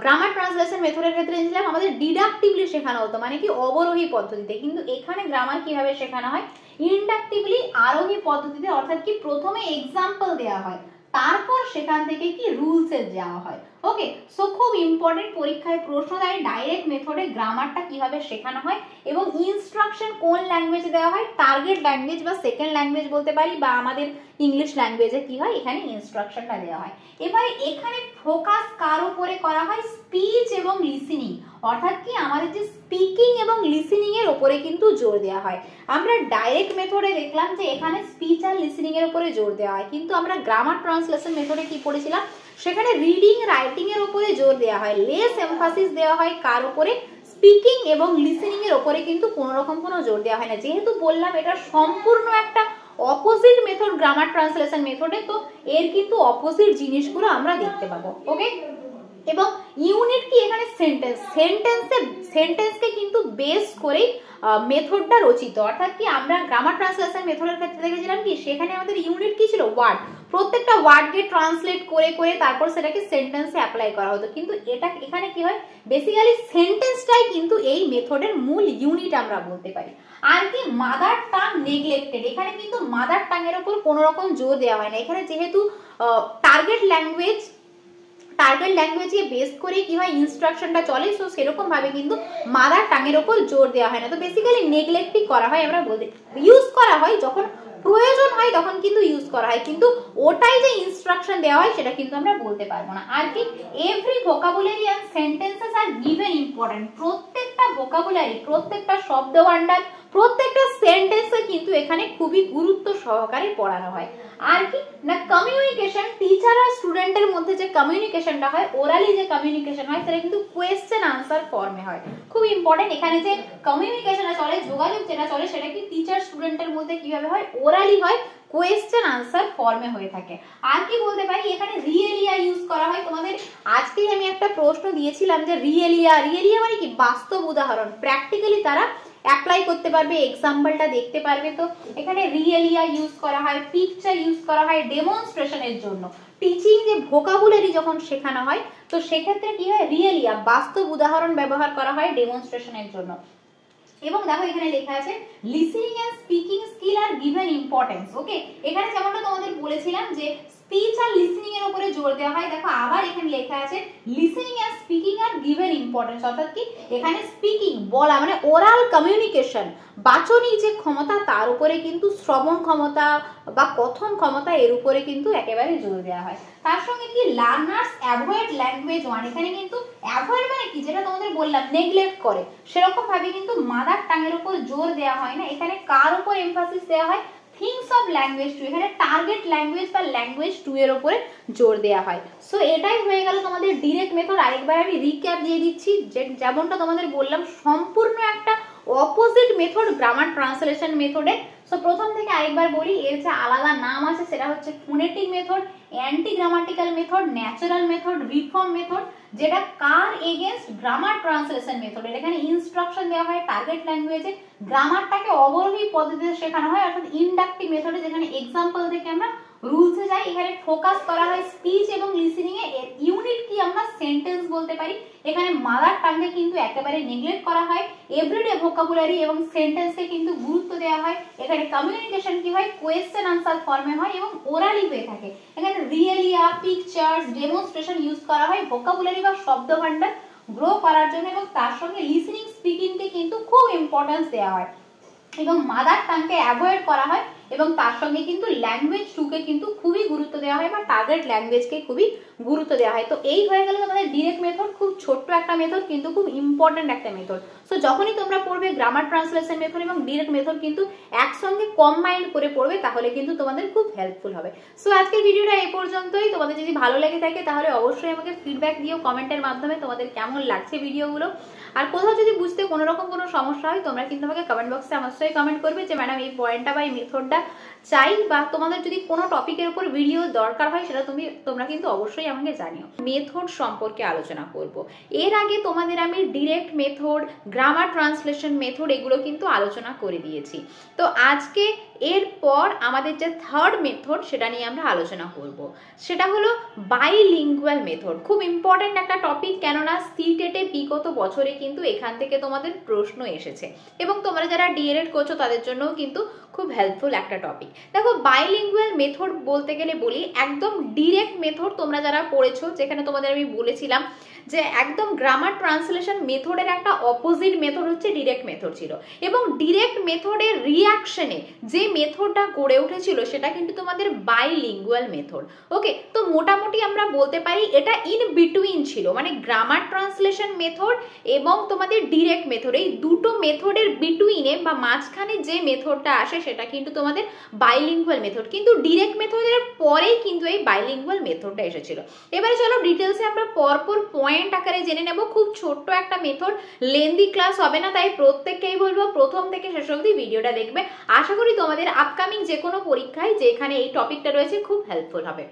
গ্রামার ট্রান্সলেশন মেথডের ক্ষেত্রে দেখলাম আমাদের ডিডাকটিভলি শেখানো হতো, মানে কি অবরোহী পদ্ধতিতে। কিন্তু এখানে গ্রামার কিভাবে শেখানো হয়? ইন্ডাকটিভলি, আরোহী পদ্ধতিতে। অর্থাৎ কি প্রথমে এক্সাম্পল দেওয়া হয়, তারপর সেখান থেকে কি রুলসে যাওয়া হয়। ওকে, সো খুব ইম্পর্টেন্ট, পরীক্ষায় প্রশ্ন দেয় ডাইরেক্ট মেথডে গ্রামারটা কিভাবে শেখানো হয় এবং ইনস্ট্রাকশন কোন ল্যাঙ্গুয়েজে দেওয়া হয়, টার্গেট ল্যাঙ্গুয়েজ বা সেকেন্ড ল্যাঙ্গুয়েজ বলতে পারি, বা আমাদের ইংলিশ ল্যাঙ্গুয়েজে কি হয়, এখানে ইনস্ট্রাকশনটা দেওয়া হয়। এবারে এখানে ফোকাস কার উপরে করা হয়? স্পিচ এবং লিসেনিং। অর্থাৎ কি আমাদের যে স্পিকিং এবং লিসেনিং এর উপরে কিন্তু জোর দেওয়া হয়। আমরা ডাইরেক্ট মেথডে দেখলাম যে এখানে স্পিচ আর লিসেনিং এর উপরে জোর দেওয়া হয়, কিন্তু আমরা গ্রামার ট্রান্সলেশন মেথডে কি পড়েছিলাম, সেখানে রিডিং, রাইটিং এর উপরে জোর দেওয়া হয়, লেস এমফাসিস দেওয়া হয় কার উপরে? স্পিকিং এবং লিসেনিং এর উপরে কিন্তু কোনো রকম কোনো জোর দেওয়া হয় না। যেহেতু বললাম এটা সম্পূর্ণ একটা অপোজিট মেথড গ্রামার ট্রান্সলেশন মেথডে, তো এর কিন্তু অপোজিট জিনিসগুলো আমরা দেখতে পাবো। ওকে, এবং ইউনিট কি এখানে সেন্টেন্স, সেন্টেন্সকে কিন্তু বেস করেই মেথডটা রচিত। অর্থাৎ কি আমরা গ্রামার ট্রান্সলেশন মেথডের ক্ষেত্রে দেখেছিলাম কি সেখানে আমাদের ইউনিট কি ছিল? ওয়ার্ড। প্রত্যেকটা ওয়ার্ডকে ট্রান্সলেট করে করে তারপর সেটাকে সেন্টেন্সে অ্যাপ্লাই করা হতো। কিন্তু এটা এখানে কি হয়, বেসিক্যালি সেন্টেন্সটাই কিন্তু এই মেথডের মূল ইউনিট আমরা বলতে পারি। আর কি মাদার টাং নেগলেক্টেড, এখানে কিন্তু মাদার টাং এর উপর কোনো রকম জোর দেওয়া হয় না। এখানে যেহেতু টার্গেট ল্যাঙ্গুয়েজকে বেস করে কি হয় ইনস্ট্রাকশনটা চলে, সো সেরকম ভাবে কিন্তু মাদার টাং এর উপর জোর দেওয়া হয় না। তো বেসিক্যালি নেগলেক্টই করা হয়, আমরা বলতে ইউজ করা হয় যখন প্রয়োজন হয় তখন কিন্তু ইউজ করা হয়, কিন্তু ওটাই যে ইনস্ট্রাকশন দেওয়া হয় সেটা কিন্তু আমরা বলতে পারবো না। আর কি every vocabulary and sentences are given important, প্রত্যেকটা ভোকাবুলারি, প্রত্যেকটা শব্দ ভান্ডার, প্রত্যেকটা সেন্টেন্সে কিন্তু এখানে খুবই গুরুত্ব সহকারে পড়ানো হয়। আর কি না কমিউনিকেশন, টিচার আর স্টুডেন্টের মধ্যে যে কমিউনিকেশনটা হয়, ওরালি যে কমিউনিকেশন হয় সেটা কিন্তু কোয়েশ্চেন আনসার ফর্মে হয়। খুব ইম্পর্টেন্ট, এখানে যে কমিউনিকেশনটা চলে, যোগাযোগ যেটা চলে সেটা কি টিচার স্টুডেন্টের মধ্যে কিভাবে হয়? ওরালি হয়, কোয়েশ্চেন আনসার ফর্মে হয়ে থাকে। আর কি বলতে পারি, এখানে রিয়েলিয়া ইউজ করা হয়। তোমাদের আজকেই আমি একটা প্রশ্ন দিয়েছিলাম যে রিয়েলিয়া মানে কি, বাস্তব উদাহরণ, প্র্যাকটিক্যালি তারা অ্যাপ্লাই করতে পারবে, এক্সাম্পলটা দেখতে পারবে। তো এখানে রিয়েলিয়া ইউজ করা হয়, পিকচার ইউজ করা হয় ডেমনস্ট্রেশনের জন্য। টিচিং যে ভোকাবুলারি যখন শেখানো হয়, তো সেক্ষেত্রে কি হয়, রিয়েলিয়া বাস্তব উদাহরণ ব্যবহার করা হয় ডেমনস্ট্রেশনের জন্য। এবং দেখো এখানে লেখা আছে listening and speaking skill are given importance. Okay, এখানে যেমনটা তোমাদের বলেছিলাম যে স্পিচ আর লিসেনিং এর উপরে জোর দেওয়া হয়, দেখো আবার এখানে লেখা আছে listening and speaking are given importance. অর্থাৎ কি, এখানে স্পিকিং বলা মানে ওরাল কমিউনিকেশন, বাচনিক যে ক্ষমতা তার উপরে কিন্তু শ্রবণ ক্ষমতা বা কথন ক্ষমতা এর উপরে কিন্তু একেবারে জোর দেওয়া হয়। তার সঙ্গে কি লার্নার্স অ্যাভয়েড ল্যাঙ্গুয়েজ ওয়ান, এখানে কিন্তু অ্যাভয়েড মানে কি, যেটা তোমাদের বললাম নেগলেক্ট করে, সেরকম ভাবে কিন্তু মাদার টাং এর উপর জোর দেওয়া হয় না। এখানে কার উপর এমফাসিস দেওয়া হয়, থিংস অফ ল্যাঙ্গুয়েজ টু, এখানে টার্গেট ল্যাঙ্গুয়েজ বা ল্যাঙ্গুয়েজ টু এর উপরে জোর দেওয়া হয়। সো এটাই হয়ে গেল তোমাদের ডিরেক্ট মেথড। আরেকবার আমি রিক্যাপ দিয়ে দিচ্ছি, যেমনটা তোমাদের বললাম সম্পূর্ণ একটা অপোজিট মেথড গ্রামার ট্রান্সলেশন মেথডে। সো প্রথম থেকে আরেকবার বলি, এর যে আলাদা নাম আছে সেটা হচ্ছে phonetic method, anti grammatical method, natural method, reform method, যেটা কার এগেনস্ট গ্রামার ট্রান্সলেশন মেথড। এখানে ইনস্ট্রাকশন দেওয়া হয় টার্গেট ল্যাঙ্গুয়েজে, গ্রামারটাকে অবরোহী পদ্ধতিতে শেখানো হয়, অর্থাৎ ইনডাকটিভ মেথডে যেখানে এক্সাম্পল থেকে আমরা রুলসে যাই। এখানে ফোকাস করা হয় স্পিচ এবং লিসেনিং এ, ইউনিট কি আমরা সেন্টেন্স বলতে পারি। এখানে মাদার টাঙ্গে কিন্তু একেবারে নেগলেক্ট করা হয়, এভরিডে ভোকাবুলারি এবং সেন্টেন্সকে কিন্তু গুরুত্ব দেওয়া হয়। এখানে কমিউনিকেশন কি হয়, কোয়েশ্চেন আনসার ফর্মে হয় এবং ওরালি হয়ে থাকে। এখানে রিয়েলিয়া, পিকচার্স, ডেমনস্ট্রেশন ইউজ করা হয় ভোকাবুলারি বা শব্দ ভান্ডার গ্রো করার জন্য, এবং তার সঙ্গে লিসেনিং স্পিকিংকে কিন্তু খুব ইম্পর্টেন্স দেওয়া হয় এবং মাদার টাংকে অ্যাভয়েড করা হয়, এবং তার সঙ্গে কিন্তু ল্যাঙ্গুয়েজ টুকে কিন্তু খুবই গুরুত্ব দেওয়া হয় বা টার্গেট ল্যাঙ্গুয়েজকে খুবই গুরুত্ব দেওয়া হয়। তো এই হয়ে গেল আমাদের ডিরেক্ট মেথড, খুব ছোট্ট একটা মেথড কিন্তু খুব ইম্পর্টেন্ট একটা মেথড। সো যখনই তোমরা পড়বে গ্রামার ট্রান্সলেশন মেথড এবং ডিরেক্ট মেথড কিন্তু একসঙ্গে কম্বাইন্ড করে পড়বে, তাহলে কিন্তু তোমাদের খুব হেল্পফুল হবে। সো আজকের ভিডিওটা এই পর্যন্তই। তোমাদের যদি ভালো লেগে থাকে তাহলে অবশ্যই আমাকে ফিডব্যাক দিও কমেন্টের মাধ্যমে, তোমাদের কেমন লাগছে ভিডিওগুলো। আর কোথাও যদি বুঝতে কোনো রকম কোনো সমস্যা হয়, তোমরা কিন্তু আমাকে কমেন্ট বক্সে অবশ্যই কমেন্ট করবে যে ম্যাডাম এই পয়েন্টটা বা এই মেথডটা চাই, বা তোমাদের যদি কোনো টপিকের উপর ভিডিও দরকার হয় সেটা তোমরা কিন্তু অবশ্যই আমাকে জানিও। মেথড সম্পর্কে আলোচনা করব। এর আগে তোমাদের আমি direct method, grammar translation method এগুলো কিন্তু আলোচনা করে দিয়েছি। তো আজকে এরপর আমাদের যে থার্ড মেথড সেটা নিয়ে আমরা আলোচনা করব। সেটা হলো বাইলিঙ্গুয়াল মেথড। খুব ইম্পর্টেন্ট একটা টপিক, কেননা সিটেটে বিগত বছরে কিন্তু এখান থেকে তোমাদের প্রশ্ন এসেছে, এবং তোমরা যারা ডিএলএড করছো তাদের জন্যও কিন্তু খুব হেল্পফুল একটা টপিক। দেখো বাইলিঙ্গুয়াল মেথড বলতে গেলে বলি, একদম ডিরেক্ট মেথড তোমরা যারা পড়েছো, যেখানে তোমাদের আমি বলেছিলাম যে একদম গ্রামার ট্রান্সলেশন মেথডের একটা অপোজিট মেথড হচ্ছে ডিরেক্ট মেথড ছিল, এবং ডিরেক্ট মেথডের রিঅ্যাকশনে যে মেথডটা গড়ে উঠেছিল সেটা কিন্তু তোমাদের বাইলিঙ্গুয়াল মেথড। ওকে, তো মোটামুটি আমরা বলতে পারি এটা ইন বিটুইন ছিল, মানে গ্রামার ট্রান্সলেশন মেথড এবং তোমাদের ডিরেক্ট মেথড, এই দুটো মেথডের বিটুইনে বা মাঝখানে যে মেথডটা আসে সেটা কিন্তু তোমাদের বাইলিঙ্গুয়াল মেথড। কিন্তু ডিরেক্ট মেথডের পরেই কিন্তু এই বাইলিঙ্গুয়াল মেথডটা এসেছিল। এবারে চলো ডিটেলসে আমরা পরপর পয়েন্ট আকারে জেনে নেব। খুব ছোট্ট একটা মেথড, লেন্দি ক্লাস হবে না, তাই প্রত্যেককেই বলবো প্রথম থেকে শেষ অবধি ভিডিওটা দেখবে। আশা করি তোমাদের আপকামিং যে কোনো পরীক্ষায় যেখানে এই টপিকটা রয়েছে খুব হেল্পফুল হবে।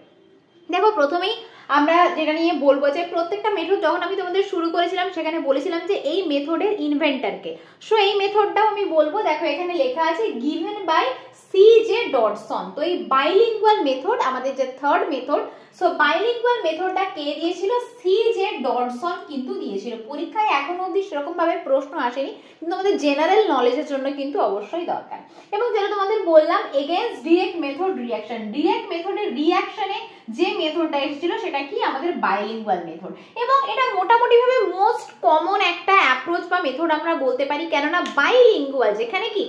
দেখো প্রথমেই আমরা যেটা নিয়ে বলবো যে প্রত্যেকটা মেথড যখন আমি তোমাদের শুরু করেছিলাম সেখানে বলেছিলাম যে এই মেথডের ইনভেন্টরকে। সো এই মেথডটাও আমি বলবো। দেখো এখানে লেখা আছে গিভেন বাই সি.জে. ডডসন। তো এই বাইলিঙ্গুয়াল মেথড আমাদের যে থার্ড মেথড, সো বাইলিঙ্গুয়াল মেথডটা কে দিয়েছিল, সি.জে. ডডসন কিন্তু দিয়েছিল। পরীক্ষায় এখনো অবধি সেরকম ভাবে প্রশ্ন আসেনি, কিন্তু আমাদের জেনারেল নলেজের জন্য কিন্তু অবশ্যই দরকার। এবং যেটা তোমাদের বললাম against direct method reaction, direct মেথডের রিঅ্যাকশনে যে মেথডটা এসেছিল সেটা কি, আমাদের বাইলিঙ্গুয়াল মেথড। এবং এটা মোটামুটি ভাবে মোস্ট কমন একটা অ্যাপ্রোচ বা মেথড আমরা বলতে পারি, কেননা বাইলিঙ্গুয়াল যেখানে কি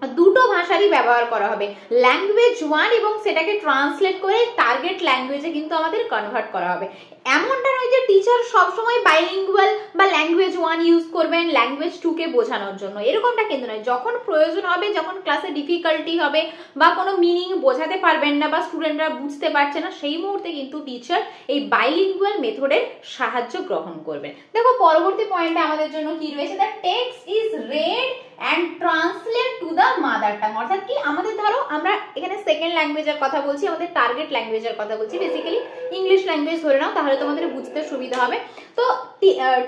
দুটো ভাষারই ব্যবহার করা হবে, ল্যাঙ্গুয়েজ ওয়ান এবং সেটাকে ট্রান্সলেট করে টার্গেট ল্যাঙ্গুয়েজে কিন্তু আমাদের কনভার্ট করা হবে। এমনটা নয় যে টিচার সবসময় বাইলিঙ্গুয়াল বা ল্যাঙ্গুয়েজ ওয়ান ইউজ করবেন ল্যাঙ্গুয়েজ টুকে বোঝানোর জন্য, এরকমটা কিন্তু নয়। যখন প্রয়োজন হবে, যখন ক্লাসে ডিফিকাল্টি হবে বা কোনো মিনিং বোঝাতে পারবেন না বা স্টুডেন্টরা বুঝতে পারছে না, সেই মুহূর্তে কিন্তু টিচার এই বাইলিঙ্গুয়াল মেথডের সাহায্য গ্রহণ করবেন। দেখো পরবর্তী পয়েন্টে আমাদের জন্য কি রয়েছে, the text is red and translate to the mother tongue. অর্থাৎ কি আমাদের ধরো আমরা এখানে সেকেন্ড ল্যাঙ্গুয়েজের কথা বলছি, আমাদের টার্গেট ল্যাঙ্গুয়েজের কথা বলছি, বেসিক্যালি ইংলিশ ল্যাঙ্গুয়েজ ধরে নাও, তাহলে তোমাদের বুঝতে সুবিধা হবে। তো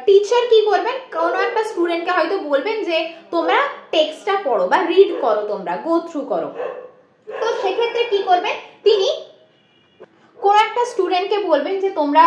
টিচার কি করবেন, কোনো একটা স্টুডেন্টকে হয়তো বলবেন যে তোমরা টেক্সটটা পড়ো বা রিড করো, তোমরা গো থ্রু করো। তো সেক্ষেত্রে কি করবেন, তিনি কোন একটা স্টুডেন্টকে বলবেন যে তোমরা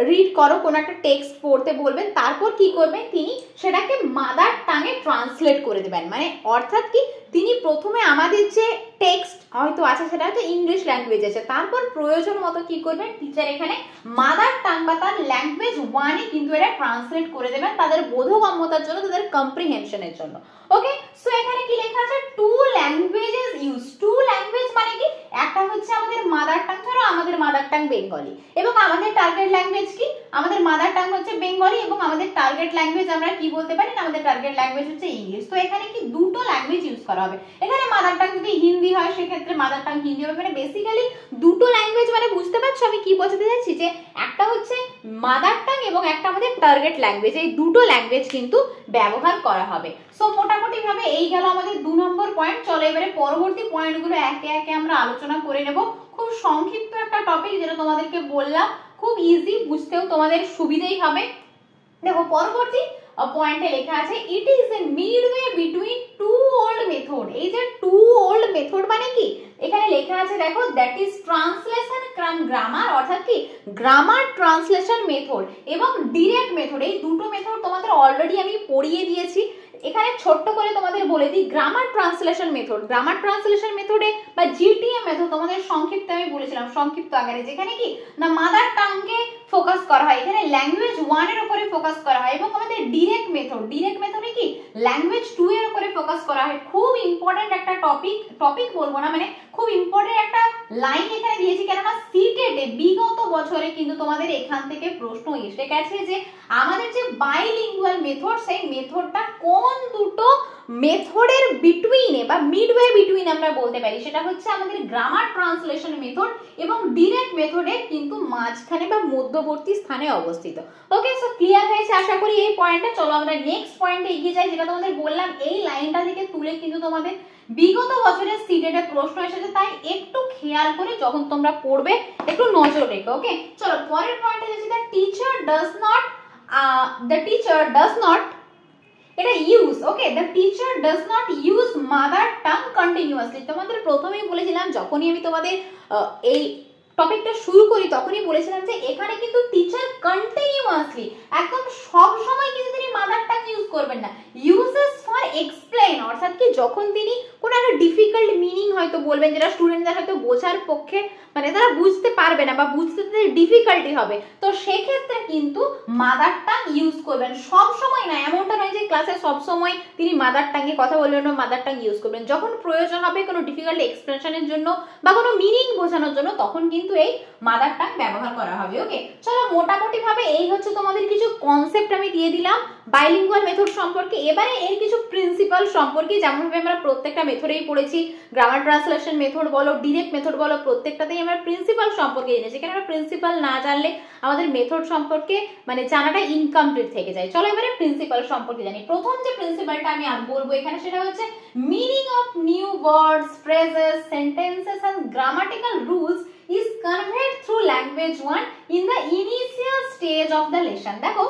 রিড করো, কোন একটা টেক্সট পড়তে বলবেন, তারপর কি করবেন তিনি সেটাকে মাদার টাঙে ট্রান্সলেট করে দেবেন। মানে অর্থাৎ কি তিনি প্রথমে আমাদের যে টেক্সট হয়তো আছে সেটা হচ্ছে ইংলিশ ল্যাঙ্গুয়েজ আছে, তারপর প্রয়োজন মতো কি করবেন টিচার এখানে মাদার টাং বা তার ল্যাঙ্গুয়েজ ওয়ানে কিন্তু এটা ট্রান্সলেট করে দেবেন তাদের বোধগম্যতার জন্য, তাদের কম্প্রিহেনশনের জন্য। ওকে, সো এখানে কি লেখা আছে, two languages use. Two language মানে কি, একটা হচ্ছে আমাদের মাদার টাং, ধরো আমাদের মাদার টাং বেঙ্গলি এবং আমাদের টার্গেট ল্যাঙ্গুয়েজ কি, আমাদের মাদার টাং হচ্ছে বেঙ্গলি এবং আমাদের টার্গেট ল্যাঙ্গুয়েজ আমরা কি বলতে পারি, আমাদের টার্গেট ল্যাঙ্গুয়েজ হচ্ছে ইংলিশ। তো এখানে কি দুটো ল্যাঙ্গুয়েজ ইউজ করা হবে। এখানে মাদার টাং যদি হিন্দি হয় সেক্ষেত্রে মাদার টাং হিন্দি হবে। মানে বেসিক্যালি দুটো ল্যাঙ্গুয়েজ, মানে বুঝতে পারছো আমি কি বোঝাতে চাইছি, যে একটা হচ্ছে মাদার টাং এবং একটা আমাদের টার্গেট ল্যাঙ্গুয়েজ, এই দুটো ল্যাঙ্গুয়েজ কিন্তু ব্যবহার করা হবে। সো মোটামুটি ভাবে এই গেল আমাদের 2 নম্বর পয়েন্ট। চলো এবারে পরবর্তী পয়েন্টগুলো একে একে আমরা আলোচনা করে নেব। খুব সংক্ষিপ্ত একটা টপিক, যেটা তোমাদেরকে বললাম খুব ইজি, বুঝতেও তোমাদের সুবিধাই হবে। দেখো পরবর্তী পয়েন্টে লেখা আছে it is a midway between two old method. এই যে টু ওল্ড মেথড মানে কি, এখানে লেখা আছে দেখো that is translation cum grammar, অর্থাৎ কি গ্রামার ট্রান্সলেশন মেথড এবং ডিরেক্ট মেথড, এই দুটো মেথড তোমাদের অলরেডি আমি পড়িয়ে দিয়েছি। এখানে ছোট্ট করে তোমাদের বলে দিই, grammar translation method, grammar translation মেথডে বা জিটিএম মেথড তোমাদের সংক্ষিপ্ত আমি বলেছিলাম সংক্ষিপ্ত আকারে, যেখানে কি না মাদার টাংকে ফোকাস করা হয়, এখানে ল্যাঙ্গুয়েজ 1 এর উপরে ফোকাস করা হয় এবং আমাদের ডিরেক্ট মেথডে কি ল্যাঙ্গুয়েজ 2 এর উপরে ফোকাস করা হয়। খুব ইম্পর্টেন্ট একটা টপিক বলবো না, মানে খুব ইম্পর্টেন্ট একটা লাইন এখানে দিয়েছি, কেননা সিটেটে বিগত বছরে কিন্তু তোমাদের এখান থেকে প্রশ্ন এসে গেছে যে আমাদের যে বাইলিঙ্গুয়াল মেথড, সেই মেথডটা কোন দুটো মেথডের বিটুইনে বা মিডওয়ে বিটুইন আমরা বলতে পারি, সেটা হচ্ছে আমাদের গ্রামার ট্রান্সলেশন মেথড এবং ডিরেক্ট মেথডের কিন্তু মাঝখানে বা মধ্যবর্তী স্থানে অবস্থিত। ওকে, সো ক্লিয়ার হয়েছে আশা করি এই পয়েন্টটা। চলো আমরা নেক্সট পয়েন্টে এগিয়ে যাই, যেটা তোমাদের বললাম এই লাইনটা থেকে তুলে কিন্তু তোমাদের বিগত বছরের সিটেটে প্রশ্ন এসেছে, তাই একটু খেয়াল করে যখন তোমরা পড়বে একটু নজর রেখো। ওকে, চলো পরের পয়েন্টে যাচ্ছি, দ্য টিচার ডাজ নট এটা use, okay, the teacher does not use mother tongue continuously. তোমাদের প্রথমেই বলেছিলাম, যখনই আমি তোমাদের এই টপিকটা শুরু করি তখনই বলেছিলাম যে এখানে কিন্তু টিচার কন্টিনিউয়াসলি একদম সব সময় কিন্তু তিনি মাদার টাং ইউজ করবেন না, ইউজেস ফর এক্সপ্লেইন, অর্থাৎ কি যখন তিনি কোনো একটা ডিফিকাল্ট মিনিং হয়তো বলবেন যেটা স্টুডেন্টদের হয়তো বোঝার পক্ষে মানে তারা বুঝতে পারবে না বা বুঝতে তাদের ডিফিকাল্টি হবে, তো সেক্ষেত্রে কিন্তু মাদার টাং ইউজ করবেন। সব সময় না, এমনটা নয় যে ক্লাসে সব সময় তিনি মাদার টাঙ্গে কথা বলবেন বা মাদার টাং ইউজ করবেন। যখন প্রয়োজন হবে কোনো ডিফিকাল্ট এক্সপ্রেশনের জন্য বা কোনো মিনিং বোঝানোর জন্য, তখন কিন্তু এই মাদার টাং ব্যবহার করা হবে। ওকে, চলো মোটামুটি ভাবে এই হচ্ছে তোমাদের কিছু কনসেপ্ট আমি দিয়ে দিলাম বাইলিঙ্গুয়াল মেথড সম্পর্কে। এবারে এর কিছু প্রিন্সিপাল সম্পর্কে, যেমন ভাবে আমরা প্রত্যেকটা মেথডেই পড়েছি, গ্রামার ট্রান্সলেশন মেথড বলো ডিরেক্ট মেথড বলো, প্রত্যেকটাতেই আমরা প্রিন্সিপাল সম্পর্কে জেনেছি। এখানে আমরা প্রিন্সিপাল না জানলে আমাদের মেথড সম্পর্কে মানে জানাটা ইনকমপ্লিট থেকে যায়। চলো এবারে প্রিন্সিপাল সম্পর্কে জানি। প্রথম যে প্রিন্সিপালটা আমি বলবো এখানে সেটা হচ্ছে meaning of new words, phrases, sentences and grammatical rules is conveyed through language 1 in the initial stage of the lesson। দেখো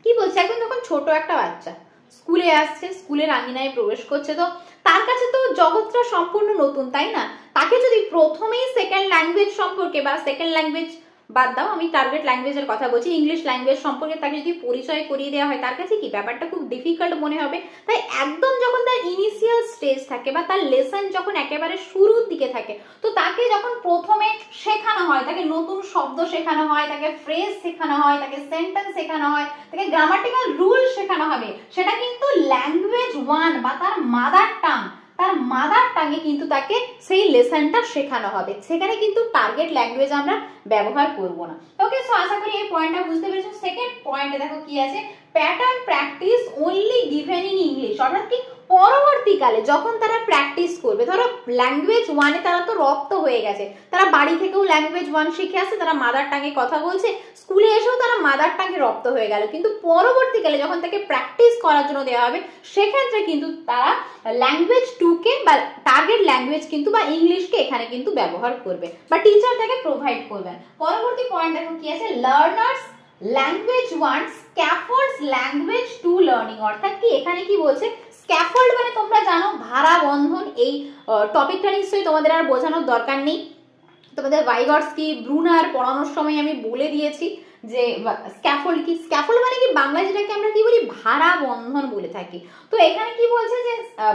কি বলছে, এখন যখন ছোট একটা বাচ্চা স্কুলে আসছে, স্কুলের আঙিনায় প্রবেশ করছে, তো তার কাছে তো জগৎটা সম্পূর্ণ নতুন, তাই না? তাকে যদি প্রথমেই সেকেন্ড ল্যাঙ্গুয়েজ সম্পর্কে বা সেকেন্ড ল্যাঙ্গুয়েজ বাদ দাও, আমি টার্গেট ল্যাঙ্গুয়েজের কথা বলছি, ইংলিশ ল্যাঙ্গুয়েজ সম্পর্কে তাকে যদি পরিচয় করিয়ে দেওয়া হয়, তার কাছে কি ব্যাপারটা খুব ডিফিকাল্ট মনে হবে। তাই একদম যখন তার ইনিশিয়াল স্টেজ থাকে বা তার লেসন যখন একেবারে শুরুর দিকে থাকে, তো তাকে যখন প্রথমে শেখানো হয়, তাকে নতুন শব্দ শেখানো হয়, তাকে ফ্রেজ শেখানো হয়, তাকে সেন্টেন্স শেখানো হয়, তাকে গ্রামাটিক্যাল রুল শেখানো হবে, সেটা কিন্তু ল্যাঙ্গুয়েজ 1 বা তার মাদার টাঙে কিন্তু তাকে সেই লেসনটা শেখানো হবে। সেখানে কিন্তু টার্গেট ল্যাঙ্গুয়েজ আমরা ব্যবহার করব না। ওকে, সো আশা করি এই পয়েন্টটা বুঝতে পেরেছো। সেকেন্ড পয়েন্টে দেখো কি আছে, pattern practice only given in English, অর্থাৎ কি পরবর্তীকালে যখন তারা প্র্যাকটিস করবে, ধরো ল্যাঙ্গুয়েজ ওয়ানে তারা তো রপ্ত হয়ে গেছে, তারা বাড়ি থেকেও ল্যাঙ্গুয়েজ ওয়ান শিখে আসছে, তারা মাদার টাঙ্গে কথা বলছে, স্কুলে এসেও তারা মাদার টাঙ্গে রপ্ত হয়ে গেল, কিন্তু পরবর্তীকালে যখন তাকে প্র্যাকটিস করার জন্য দেওয়া হবে সেক্ষেত্রে কিন্তু তারা ল্যাঙ্গুয়েজ 2 কে বা টার্গেট ল্যাঙ্গুয়েজ কিন্তু বা ইংলিশকে এখানে কিন্তু ব্যবহার করবে বা টিচার তাকে প্রোভাইড করবেন। পরবর্তী পয়েন্ট দেখো কি আছে, লার্নার্স ল্যাঙ্গুয়েজ 1 স্ক্যাফোল্ডস ল্যাঙ্গুয়েজ 2 লার্নিং। অর্থাৎ কি এখানে কি বলছে, স্ক্যাফোল্ড মানে তোমরা জানো ভাড়া বন্ধন, এই টপিকটা নিশ্চয়ই তোমাদের আর বোঝানোর দরকার নেই, তোমাদের ভাইগটস্কি ব্রুনার পড়ানোর সময় আমি বলে দিয়েছি যে স্ক্যাফোল্ড কি, স্ক্যাফোল্ড মানে কি বাংলা যেটাকে আমরা কি বলি ভাড়া বন্ধন বলে থাকি। তো এখানে কি বলছে যে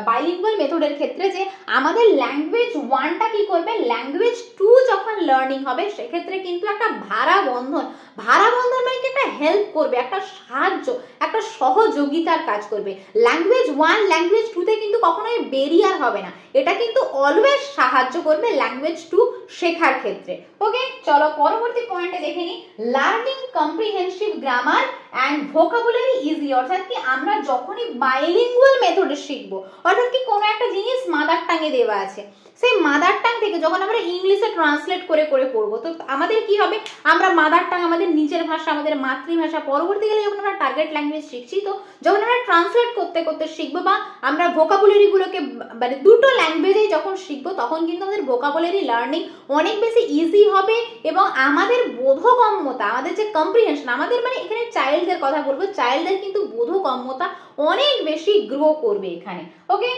বাইলিঙ্গুয়াল মেথডের ক্ষেত্রে যে আমাদের ল্যাঙ্গুয়েজ 1টা কি করবে, ল্যাঙ্গুয়েজ 2 যখন লার্নিং হবে সেক্ষেত্রে কিন্তু একটা ভাড়া বন্ধন, ভাড়া বন্ধন মানে কি একটা হেল্প করবে, একটা সাহায্য, একটা সহযোগিতার কাজ করবে। ল্যাঙ্গুয়েজ 1 ল্যাঙ্গুয়েজ 2 তে কিন্তু কখনোই ব্যারিয়ার হবে না, এটা কিন্তু অলওয়েজ সাহায্য করবে ল্যাঙ্গুয়েজ 2 শেখার ক্ষেত্রে। ওকে, চলো পরবর্তী পয়েন্টে দেখে নিই, learning comprehensive grammar and vocabulary easy. অর্থাৎ কি আমরা যখনই বাইলিঙ্গুয়াল মেথডে শিখবো, অর্থাৎ কি কোনো একটা জিনিস মাদার টাঙ্গে দেওয়া আছে, সেই মাদার টাং থেকে যখন আমরা ইংলিশে ট্রান্সলেট করে করে পড়বো, তো আমাদের কি হবে, আমরা মাদার টাং আমাদের নিজের ভাষা, আমাদের মাতৃভাষা, পরবর্তীকালে যখন আমরা টার্গেট ল্যাঙ্গুয়েজ শিখছি, তো যখন আমরা ট্রান্সলেট করতে করতে শিখবো বা আমরা ভোকাবুলারি গুলোকে মানে দুটো ল্যাঙ্গুয়েজেই যখন শিখবো, তখন কিন্তু আমাদের ভোকাবুলারি লার্নিং অনেক বেশি ইজি হবে এবং আমাদের বোধগম্যতা, আমাদের যে কম্প্রিহেনশন, আমাদের মানে এখানে চাইল্ডদের কথা বলবো, চাইল্ডদের কিন্তু বোধগম্যতা অনেক বেশি গ্রো করবে এখানে। ওকে,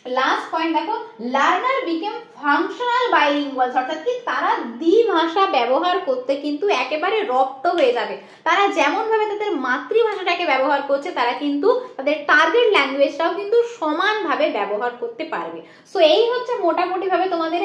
লাস্ট পয়েন্ট দেখো, লার্নার বিকেম ফাংশনাল বাইলিঙ্গুয়ালস। অর্থাৎ কি তারা দ্বিভাষা ব্যবহার করতে কিন্তু একেবারে রপ্ত হয়ে যাবে, তারা যেমন ভাবে তাদের মাতৃভাষাটাকে ব্যবহার করছে তারা কিন্তু তাদের টার্গেট ল্যাঙ্গুয়েজটাও কিন্তু সমানভাবে ব্যবহার করতে পারবে। সো এই হচ্ছে মোটামুটি ভাবে তোমাদের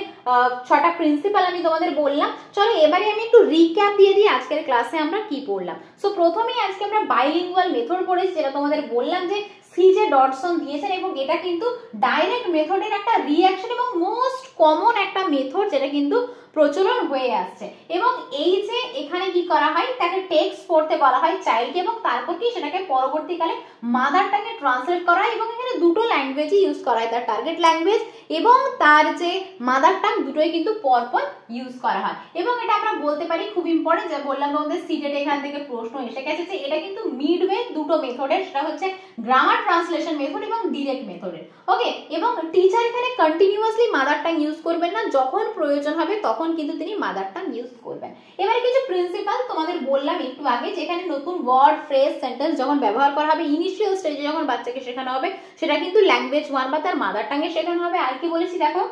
6টা প্রিন্সিপাল আমি তোমাদের বললাম। চলো এবারে আমি একটু রিক্যাপ দিয়ে দিই আজকের ক্লাসে আমরা কি পড়লাম। সো প্রথমেই আজকে আমরা বাইলিঙ্গুয়াল মেথড পড়েছি, যেটা তোমাদের বললাম যে সিজে ডটসন দিয়েছেন এবং এটা কিন্তু ডাইরেক্ট মেথডের একটা রিঅ্যাকশন এবং মোস্ট কমন একটা মেথড যেটা কিন্তু প্রচলন হয়ে আসছে। এবং এই যে এখানে কি করা হয়, তাকে টেক্সট পড়তে বলা হয় চাইল্ডকে এবং তারপর কি সেটাকে পরবর্তীকালে মাদার টাঙ্গে ট্রান্সলেট করা হয় এবং এখানে দুটো ল্যাঙ্গুয়েজই ইউজ করা হয়, তার টার্গেট ল্যাঙ্গুয়েজ এবং তার যে মাদার টাং, দুটোই কিন্তু পরপর ইউজ করা হয়। এবং এটা আমরা বলতে পারি খুব ইম্পর্টেন্ট, যে বললাম তোমাদের সিটেট এখান থেকে প্রশ্ন এসে গেছে যে এটা কিন্তু মিডওয়ে দুটো মেথডের, সেটা হচ্ছে গ্রামার ট্রান্সলেশন মেথড এবং ডিরেক্ট মেথডের। ওকে, এবং টিচার এখানে কন্টিনিউয়াসলি মাদার টাং ইউজ করবেন না, যখন প্রয়োজন হবে তখন কিন্তু তিনি মাদার টাং ইউজ করবেন। এবারে কিছু প্রিন্সিপাল তোমাদের বললাম একটু আগে, যেখানে নতুন ওয়ার্ড, ফ্রেজ, সেন্টেন্স যখন ব্যবহার করা হবে, ইনিশিয়াল স্টেজে যখন বাচ্চাকে শেখানো হবে সেটা কিন্তু ল্যাঙ্গুয়েজ 1 বা তার মাদার টাঙ্গে শেখানো হবে। আর কি বলেছি দেখো,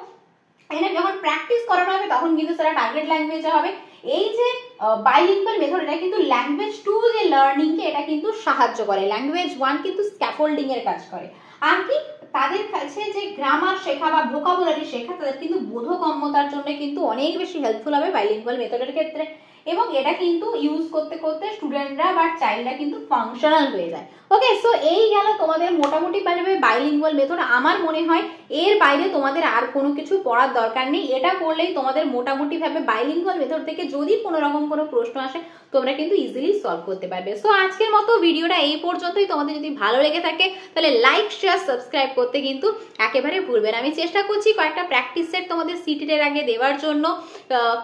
এখানে যখন প্র্যাকটিস করানো হবে তখন কিন্তু সেটা টার্গেট ল্যাঙ্গুয়েজে হবে। এই যে বাইলিঙ্গুয়াল মেথড, এটা কিন্তু ল্যাঙ্গুয়েজ 2 যে লার্নিং কে এটা কিন্তু সাহায্য করে, ল্যাঙ্গুয়েজ 1 কিন্তু স্ক্যাফোল্ডিং এর কাজ করে। আর কি তাদের কাছে যে গ্রামার শেখা বা ভোকাবুলারি শেখা, তাদের কিন্তু বোধগম্যতার জন্য কিন্তু অনেক বেশি হেল্পফুল হবে বাইলিঙ্গুয়াল মেথডের ক্ষেত্রে। এবং এটা কিন্তু ইউজ করতে করতে স্টুডেন্টরা বা চাইল্ডরা কিন্তু ফাংশনাল হয়ে যায়। ওকে, সো এই গেল তোমাদের মোটামুটি ভাবে বাইলিঙ্গুয়াল মেথড। আমার মনে হয় এর বাইরে তোমাদের আর কোনো কিছু পড়ার দরকার নেই, এটা পড়লেই তোমাদের মোটামুটি ভাবে বাইলিঙ্গুয়াল মেথড থেকে যদি কোনো রকম কোনো প্রশ্ন আসে তোমরা কিন্তু ইজিলি সলভ করতে পারবে। সো আজকের মতো ভিডিওটা এই পর্যন্তই। তোমাদের যদি ভালো লেগে থাকে তাহলে লাইক, শেয়ার, সাবস্ক্রাইব করতে কিন্তু একেবারে ভুলবে না। আমি চেষ্টা করছি কয়েকটা প্র্যাকটিস সেট তোমাদের সিটের আগে দেওয়ার জন্য,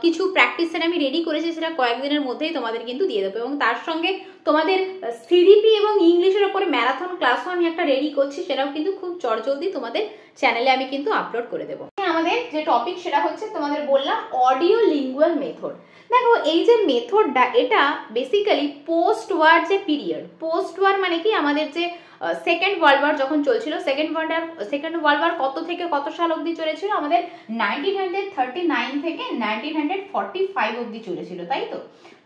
কিছু প্র্যাকটিস সেট আমি রেডি করেছি, সেটা কয়েকদিনের মধ্যেই তোমাদের কিন্তু দিয়ে দেবো। এবং তার সঙ্গে তোমাদের সিডিপি এবং ইংলিশের উপরে ম্যারাথন ক্লাসও আমি একটা রেডি করছি, সেটাও কিন্তু খুব চটজলদি তোমাদের চ্যানেলে আমি কিন্তু আপলোড করে দেবো। আমাদের যে টপিক সেটা হচ্ছে তোমাদের বললাম অডিও লিঙ্গুয়াল মেথড। দেখো এই যে মেথডটা, এটা বেসিক্যালি পোস্ট ওয়ার যে পিরিয়ড, পোস্ট ওয়ার মানে কি আমাদের যে সেকেন্ড ওয়ার্ল্ড ওয়ার যখন চলছিল, সেকেন্ড ওয়ার্ল্ড ওয়ার কত থেকে কত সাল অবধি চলেছিল, আমাদের 1939 থেকে 1945 অবধি চলেছিল, তাই তো।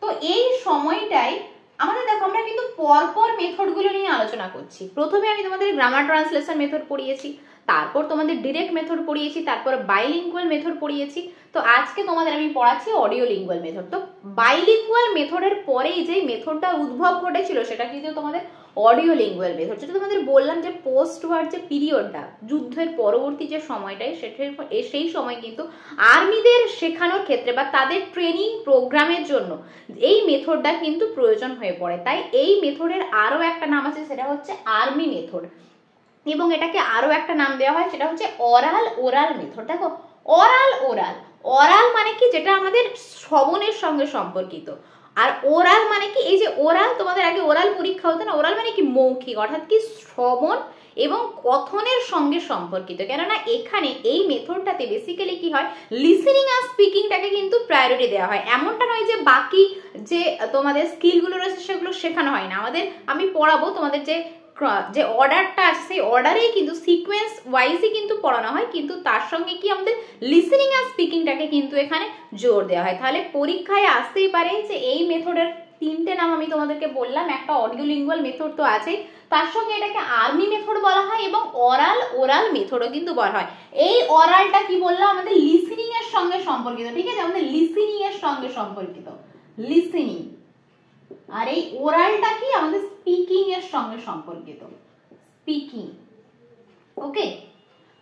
তো এই সময়টাই আমাদের, দেখো আমরা কিন্তু পরপর মেথডগুলো নিয়ে আলোচনা করছি। প্রথমে আমি তোমাদের গ্রামার ট্রান্সলেশন মেথড পড়িয়েছি, তারপর তোমাদের ডিরেক্ট মেথড পড়িয়েছি, তারপর বাইলিঙ্গুয়াল মেথড পড়িয়েছি। তো আজকে তোমাদের আমি পড়াচ্ছি অডিও লিঙ্গুয়াল মেথড। তো বাইলিঙ্গুয়াল মেথডের পরেই যে মেথডটা উদ্ভব ঘটেছিল সেটা কিন্তু তোমাদের অডিও লিঙ্গুয়াল মেথড, যেটা তোমাদের বললাম যে পোস্ট ওয়ার যে পিরিয়ডটা, যুদ্ধের পরবর্তী যে সময়টাই, সেই সময় কিন্তু আর্মিদের শেখানোর ক্ষেত্রে বা তাদের ট্রেনিং প্রোগ্রামের জন্য এই মেথডটা কিন্তু প্রয়োজন হয়ে পড়ে। তাই এই মেথডের আরো একটা নাম আছে, সেটা হচ্ছে আর্মি মেথড। এবং এটাকে আরো একটা নাম দেওয়া হয়, সেটা হচ্ছে অরাল ওরাল মেথড। দেখো অরাল ওরাল, অরাল মানে কি, যেটা আমাদের শ্রবণের সঙ্গে সম্পর্কিত, আর ওরাল মানে কি, এই যে ওরাল, তোমাদের আগে ওরাল পরীক্ষা হতো না, ওরাল মানে কি মৌখিক, অর্থাৎ কি শ্রবণ এবং কথনের সঙ্গে সম্পর্কিত। কেননা এখানে এই মেথডটাতে বেসিক্যালি কি হয়, লিসেনিং আর স্পিকিংটাকে কিন্তু প্রায়োরিটি দেওয়া হয়। এমনটা নয় যে বাকি যে তোমাদের স্কিলগুলো রয়েছে সেগুলো শেখানো হয় না, আমাদের আমি পড়াবো তোমাদের যে অর্ডারটা আছে সেই অর্ডারেই কিন্তু সিকোয়েন্স ওয়াইজই কিন্তু পড়ানো হয়, কিন্তু তার সঙ্গে কি আমাদের লিসেনিং আর স্পিকিংটাকে কিন্তু এখানে জোর দেওয়া হয়। তাহলে পরীক্ষায় আসতেই পারে যে এই মেথডের তিনটে নাম আমি তোমাদেরকে বললাম, একটা অডিও লিঙ্গুয়াল মেথড তো আছেই, তার সঙ্গে এটাকে আর্মি মেথড বলা হয় এবং অরাল ওরাল মেথডও কিন্তু বলা হয়। এই অরালটা কি বললাম, আমাদের লিসেনিং এর সঙ্গে সম্পর্কিত, ঠিক আছে, আমাদের লিসেনিং এর সঙ্গে সম্পর্কিত, লিসেনিং। আর এই ওরালটা কি, আমাদের স্পিকিং এর সঙ্গে সম্পর্কিত, স্পিকিং। ওকে,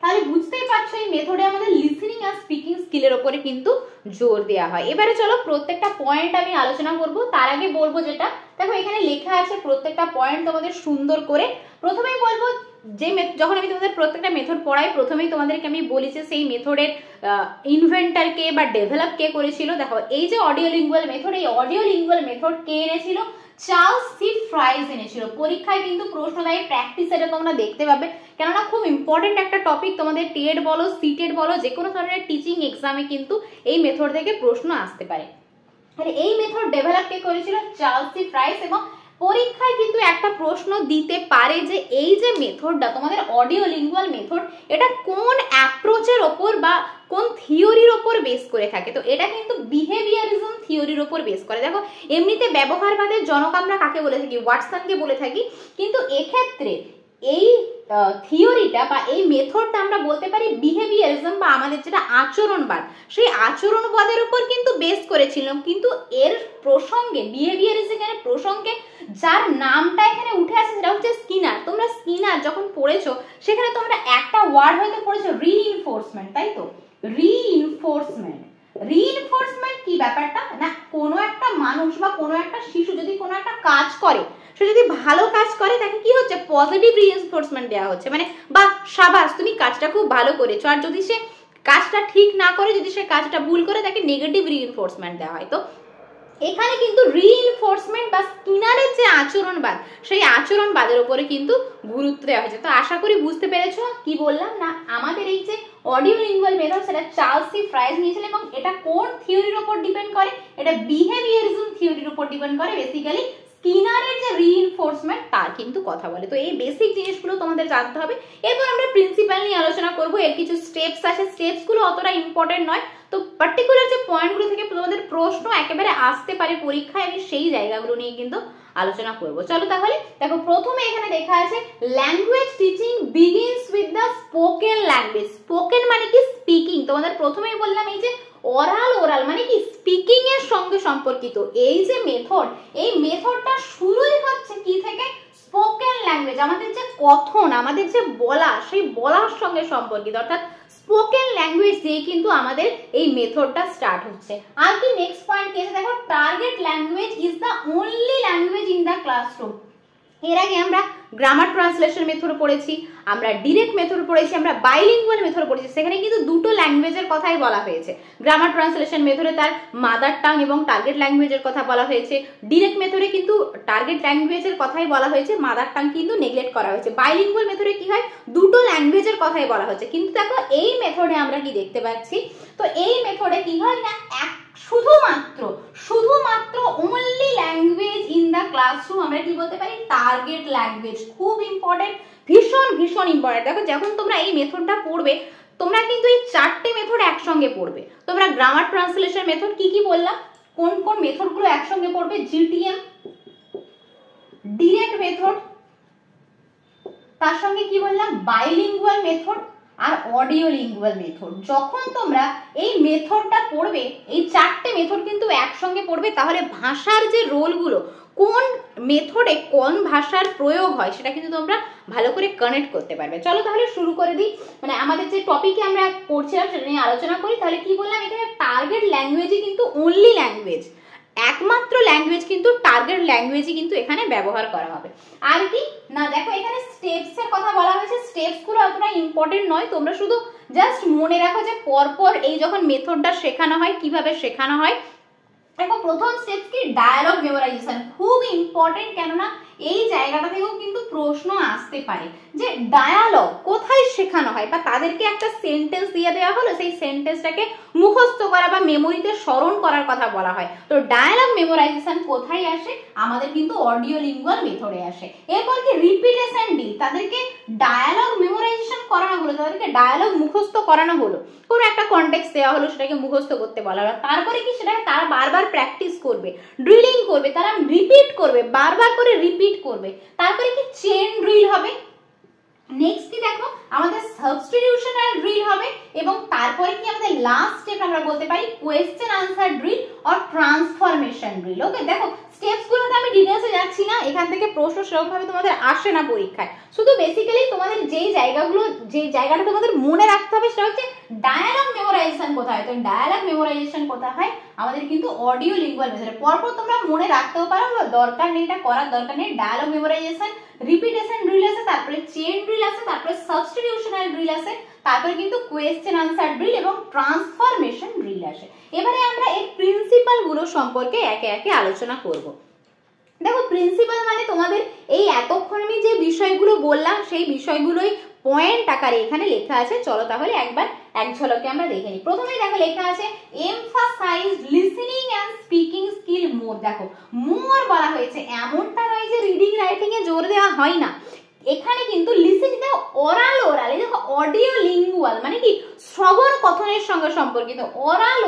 তাহলে বুঝতেই পারছো এই মেথডে আমাদের লিসেনিং আর স্পিকিং স্কিলের উপরে কিন্তু জোর দেওয়া হয়। এবারে চলো প্রত্যেকটা পয়েন্ট আমি আলোচনা করব, তার আগে বলবো যেটা, দেখো এখানে লেখা আছে প্রত্যেকটা পয়েন্ট তোমাদের সুন্দর করে। প্রথমেই বলবো যে যখন আমি তোমাদের প্রত্যেকটা মেথড পড়াই, প্রথমেই তোমাদেরকে আমি বলি যে সেই মেথডের ইনভেন্টর কে বা ডেভেলপ কে করেছিল। দেখো এই যে অডিও লিঙ্গুয়াল মেথড, এই অডিও লিঙ্গুয়াল মেথড কে এনেছিল, চার্লস সি ফ্রাইস এনেছিল। পরীক্ষায় কিন্তু প্রশ্ন দেয়, প্র্যাকটিস এটা তোমরা দেখতে পাবে, কেননা খুব ইম্পর্টেন্ট একটা টপিক, তোমাদের টেট বলো সিটেট বলো যে কোনো ধরনের টিচিং এক্সামে কিন্তু এই মেথড থেকে প্রশ্ন আসতে পারে। তাহলে এই মেথড ডেভেলপ কে করেছিল, চার্লস সি ফ্রাইস। এবং পরীক্ষায় কিন্তু একটা প্রশ্ন দিতে পারে যে এই যে মেথডটা তোমাদের অডিও লিঙ্গুয়াল মেথড, এটা কোন অ্যাপ্রোচের ওপর বা কোন থিওরির ওপর বেস করে থাকে। তো এটা কিন্তু বিহেভিয়ারিজম থিওরির ওপর বেস করে। দেখো এমনিতে ব্যবহারবাদের জনক আমরা কাকে বলে থাকি, ওয়াটসনকে বলে থাকি, কিন্তু এক্ষেত্রে এই থিওরিটা বা এই মেথডটা আমরা বলতে পারি বিহেভিয়ারিজম বা আমাদের যেটা আচরণবাদ, সেই আচরণবাদের উপর কিন্তু বেস করেছিল। কিন্তু এর প্রসঙ্গে বিহেভিয়ারিজমের প্রসঙ্গে যার নামটা এখানে উঠে আসে সেটা হচ্ছে স্কিনার। তোমরা স্কিনার যখন পড়েছো সেখানে তোমরা একটা ওয়ার্ড হয়তো পড়েছো রিইনফোর্সমেন্ট, তাই তো, রিইনফোর্সমেন্ট। রিইনফোর্সমেন্ট কি ব্যাপারটা না, কোনো একটা মানুষ বা কোনো একটা শিশু যদি কোনো একটা কাজ করে, সে যদি ভালো কাজ করে তাকে কি হচ্ছে, পজিটিভ রিইনফোর্সমেন্ট দেওয়া হচ্ছে, মানে বা সাবাস তুমি কাজটা খুব ভালো করেছো। আর যদি সে কাজটা ঠিক না করে, যদি সে কাজটা ভুল করে, তাকে নেগেটিভ রিইনফোর্সমেন্ট দেওয়া হয়। তো এখানে কিন্তু রিইনফোর্সমেন্ট বা স্কিনারের যে আচরণবাদ, সেই আচরণবাদের উপরে কিন্তু গুরুত্ব দেওয়া হয়েছে। তো আশা করি বুঝতে পেরেছো কি বললাম না, আমাদের এই যে অডিও লিঙ্গুয়াল মেথড সেটা চার্লস সি ফ্রাইস নিয়েছিল এবং এটা কোন থিওরির উপর ডিপেন্ড করে, এটা বিহেভিয়ারিজম থিওরির উপর ডিপেন্ড করে। বেসিক্যালি স্কিনারের যে রিইনফোর্সমেন্ট তার কিন্তু কথা বলে। তো এই বেসিক জিনিসগুলো তোমাদের জানতে হবে। এরপর আমরা প্রিন্সিপাল নিয়ে আলোচনা করব, এর কিছু স্টেপস আছে, স্টেপসগুলো অতটা ইম্পর্টেন্ট নয়, তো পার্টিকুলার যে পয়েন্টগুলো থেকে তোমাদের প্রশ্ন একেবারে আসতে পারে পরীক্ষায়, আমি সেই জায়গাগুলো নিয়ে কিন্তু আলোচনা করব। চলো তাহলে দেখো প্রথমে এখানে লেখা আছে language teaching begins with the spoken language. Spoken মানে কি, স্পিকিং। তোমাদের প্রথমেই বললাম এই যে ওরাল, ওরাল মানে কি স্পিকিং এর সঙ্গে সম্পর্কিত। এই যে মেথড, এই মেথডটা শুরুই হচ্ছে কি থেকে, স্পোকেন ল্যাঙ্গুয়েজ, আমাদের যে কথন, আমাদের যে বলা, সেই বলার সঙ্গে সম্পর্কিত, অর্থাৎ স্পোকেন ল্যাঙ্গুয়েজ দিয়ে কিন্তু আমাদের এই মেথডটা স্টার্ট হচ্ছে। আর কি নেক্সট পয়েন্ট কি আছে দেখো, target language is the only language in the classroom. এর আগে আমরা গ্রামার ট্রান্সলেশন মেথড পড়েছি, আমরা ডিরেক্ট মেথড পড়েছি, আমরা বাইলিঙ্গুয়াল মেথড পড়েছি, সেখানে কিন্তু দুটো ল্যাঙ্গুয়েজের কথাই বলা হয়েছে। গ্রামার ট্রান্সলেশন মেথডে তার মাদার টাং এবং টার্গেট ল্যাঙ্গুয়েজের কথা বলা হয়েছে, ডিরেক্ট মেথডে কিন্তু টার্গেট ল্যাঙ্গুয়েজের কথাই বলা হয়েছে, মাদার টাং কিন্তু নেগলেক্ট করা হয়েছে। বাইলিঙ্গুয়াল মেথডে কি হয়, দুটো ল্যাঙ্গুয়েজের কথাই বলা হচ্ছে। কিন্তু দেখো এই মেথডে আমরা কি দেখতে পাচ্ছি, তো এই মেথডে কি হয় না, শুধুমাত্র only language in the classroom, আমরা কি বলতে পারি, টার্গেট ল্যাঙ্গুয়েজ। খুব ইম্পর্টেন্ট, ভীষণ ভীষণ ইম্পর্টেন্ট। দেখো যখন তোমরা এই মেথডটা পড়বে, তোমরা কিন্তু এই চারটে মেথড একসঙ্গে পড়বে। তোমরা গ্রামার ট্রান্সলেশন মেথড কি কি বললাম, কোন কোন মেথডগুলো একসঙ্গে পড়বে, জিটিএম, ডিরেক্ট মেথড, তার সঙ্গে কি বললাম, বাইলিঙ্গুয়াল মেথড আর অডিও লিঙ্গুয়াল মেথড। যখন তোমরা এই মেথডটা পড়বে, এই চারটে মেথড কিন্তু একসঙ্গে পড়বে, তাহলে ভাষার যে রোলগুলো, কোন মেথডে কোন ভাষার প্রয়োগ হয়, সেটা কিন্তু তোমরা ভালো করে কানেক্ট করতে পারবে। চলো তাহলে শুরু করে দিই, মানে আমাদের যে টপিকে আমরা পড়ছিলাম সেটা নিয়ে আলোচনা করি। তাহলে কি বললাম, এখানে টার্গেট ল্যাঙ্গুয়েজই কিন্তু অনলি ল্যাঙ্গুয়েজ, একমাত্র ল্যাঙ্গুয়েজ কিন্তু টার্গেট ল্যাঙ্গুয়েজই কিন্তু এখানে ব্যবহার করা হবে। আর কি না, দেখো এখানে স্টেপস এর কথা বলা হয়েছে, স্টেপস গুলো অতটা ইম্পর্টেন্ট নয়, তোমরা শুধু জাস্ট মনে রাখো যে পরপর এই যখন মেথডটা শেখানো হয় কিভাবে শেখানো হয়। দেখো প্রথম স্টেপ কি, ডায়ালগ মেমোরাইজেশন, খুব ইম্পর্টেন্ট, কেননা এই জায়গাটা থেকেও কিন্তু প্রশ্ন আসতে পারে যে ডায়ালগ কোথায় শেখানো হয়, বা তাদেরকে একটা সেন্টেন্স দিয়ে দেওয়া হলো, সেই সেন্টেন্সটাকে মুখস্থ করা বা মেমোরিতে স্মরণ করার কথা বলা হয়। তো ডায়ালগ মেমোরাইজেশন কোথায় আসে, আমাদের কিন্তু অডিও লিঙ্গুয়াল মেথডে আসে। এরপর কি রিপিটেশন ডিল, তাদেরকে ডায়ালগ মেমোরাইজেশন করানো হলো, তাদেরকে ডায়ালগ মুখস্থ করানো হলো, কোনো একটা কনটেক্সট দেওয়া হলো, সেটাকে মুখস্থ করতে বলা হলো, তারপরে কি সেটাকে তারা বারবার প্র্যাকটিস করবে, ড্রিলিং করবে, তারা রিপিট করবে, বারবার করে রিপিট করবে। তারপরে কি চেন ড্রিল হবে। নেক্সট কি দেখো আমাদের সাবস্টিটিউশনাল ড্রিল হবে, এবং তারপরে কি আমাদের লাস্ট স্টেপ আমরা বলতে পারি question answer drill or transformation drill. Okay, দেখো স্টেপস গুলোতে আমি ডিটেইলসে যাচ্ছি না, এখান থেকে প্রশ্ন সেরকম ভাবে তোমাদের আসে না পরীক্ষায়, শুধু বেসিক্যালি তোমাদের যেই জায়গাটা তোমাদের মনে রাখতে হবে সেটা হচ্ছে ডায়ালগ মেমোরাইজেশন কোথায়। তো ডায়ালগ মেমোরাইজেশন কোথায় হয়, আমাদের কিন্তু অডিও লিঙ্গুয়াল মেথডে। পরপর তোমরা মনে রাখতেও পারো, দরকার নেই, এটা করার দরকার নেই। ডায়ালগ মেমোরাইজেশন, রিপিটেশন ড্রিল আছে, তারপরে চেন ড্রিল আছে, তারপরে সাবস্টিটিউশনাল ড্রিল আছে, তারপরে কিন্তু কোয়েশ্চেন আনসার ড্রিল এবং ট্রান্সফরমেশন ড্রিল আসে। এবারে আমরা এই প্রিন্সিপাল গুলো সম্পর্কে একে একে আলোচনা করব। দেখো প্রিন্সিপাল মানে তোমাদের এই এতক্ষণ আমি যে বিষয়গুলো বললাম সেই বিষয়গুলোই পয়েন্ট আকারে এখানে লেখা আছে। চলো তাহলে একবার এক ঝলকে আমরা দেখে নিই। প্রথমেই দেখো লেখা আছে emphasize listening and speaking skill more. দেখো মোর বলা হয়েছে, এমনটা নয় যে রিডিং রাইটিং এ জোর দেওয়া হয় না, এখানে কিন্তু লিসেনিং ওরাল এই দেখো অডিও লিঙ্গুয়াল মানে কি শ্রবণ কথনের সঙ্গে সম্পর্কিত ওরাল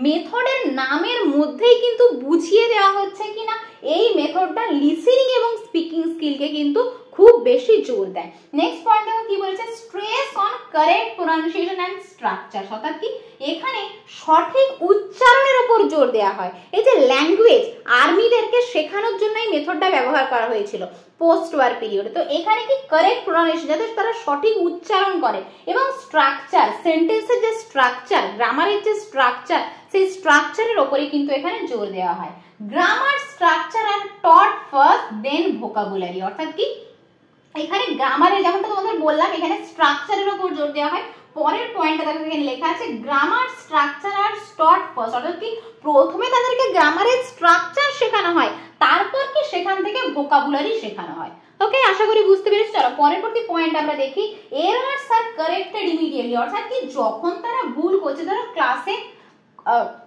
মেথডের নামের মধ্যেই কিন্তু বুঝিয়ে দেওয়া হচ্ছে কিনা এই মেথডটা লিসেনিং এবং স্পিকিং স্কিলকে কিন্তু খুব বেশি জোর দেয়। নেক্সট পয়েন্ট দেখো কি বলছে, stress on correct pronunciation and structure, অর্থাৎ কি এখানে সঠিক উচ্চারণের উপর জোর দেওয়া হয়। এই যে ল্যাঙ্গুয়েজ আর্মিদেরকে শেখানোর জন্য এই মেথডটা ব্যবহার করা হয়েছিল পোস্ট ওয়ার পিরিয়ডে। তো এখানে কি কারেক্ট প্রোনাউন্সিয়েশন, যাতে তারা সঠিক উচ্চারণ করে, এবং স্ট্রাকচার, সেন্টেন্সের যে স্ট্রাকচার, গ্রামারের যে স্ট্রাকচার, সেই স্ট্রাকচারের উপরে কিন্তু এখানে জোর দেওয়া হয়। গ্রামার স্ট্রাকচার আর টট ফার্স্ট দেন ভোকাবুলারি, অর্থাৎ কি এখানে গ্রামারের যেমনটা তোমাদের বললাম এখানে স্ট্রাকচারের উপর জোর দেওয়া হয়। পরের পয়েন্টটা দেখো এখানে লেখা আছে গ্রামার স্ট্রাকচার আর টট ফার্স্ট, অর্থাৎ কি প্রথমে তাদেরকে গ্রামারের স্ট্রাকচার শেখানো হয়, তারপর কি সেখান থেকে ভোকাবুলারি শেখানো হয়। ওকে, আশা করি বুঝতে পেরেছি। চলো পরবর্তী পয়েন্ট আমরা দেখি, এরার্স আর কারেক্টেড ইমিডিয়েটলি, অর্থাৎ কি যখন তারা ভুল করছে, ধরো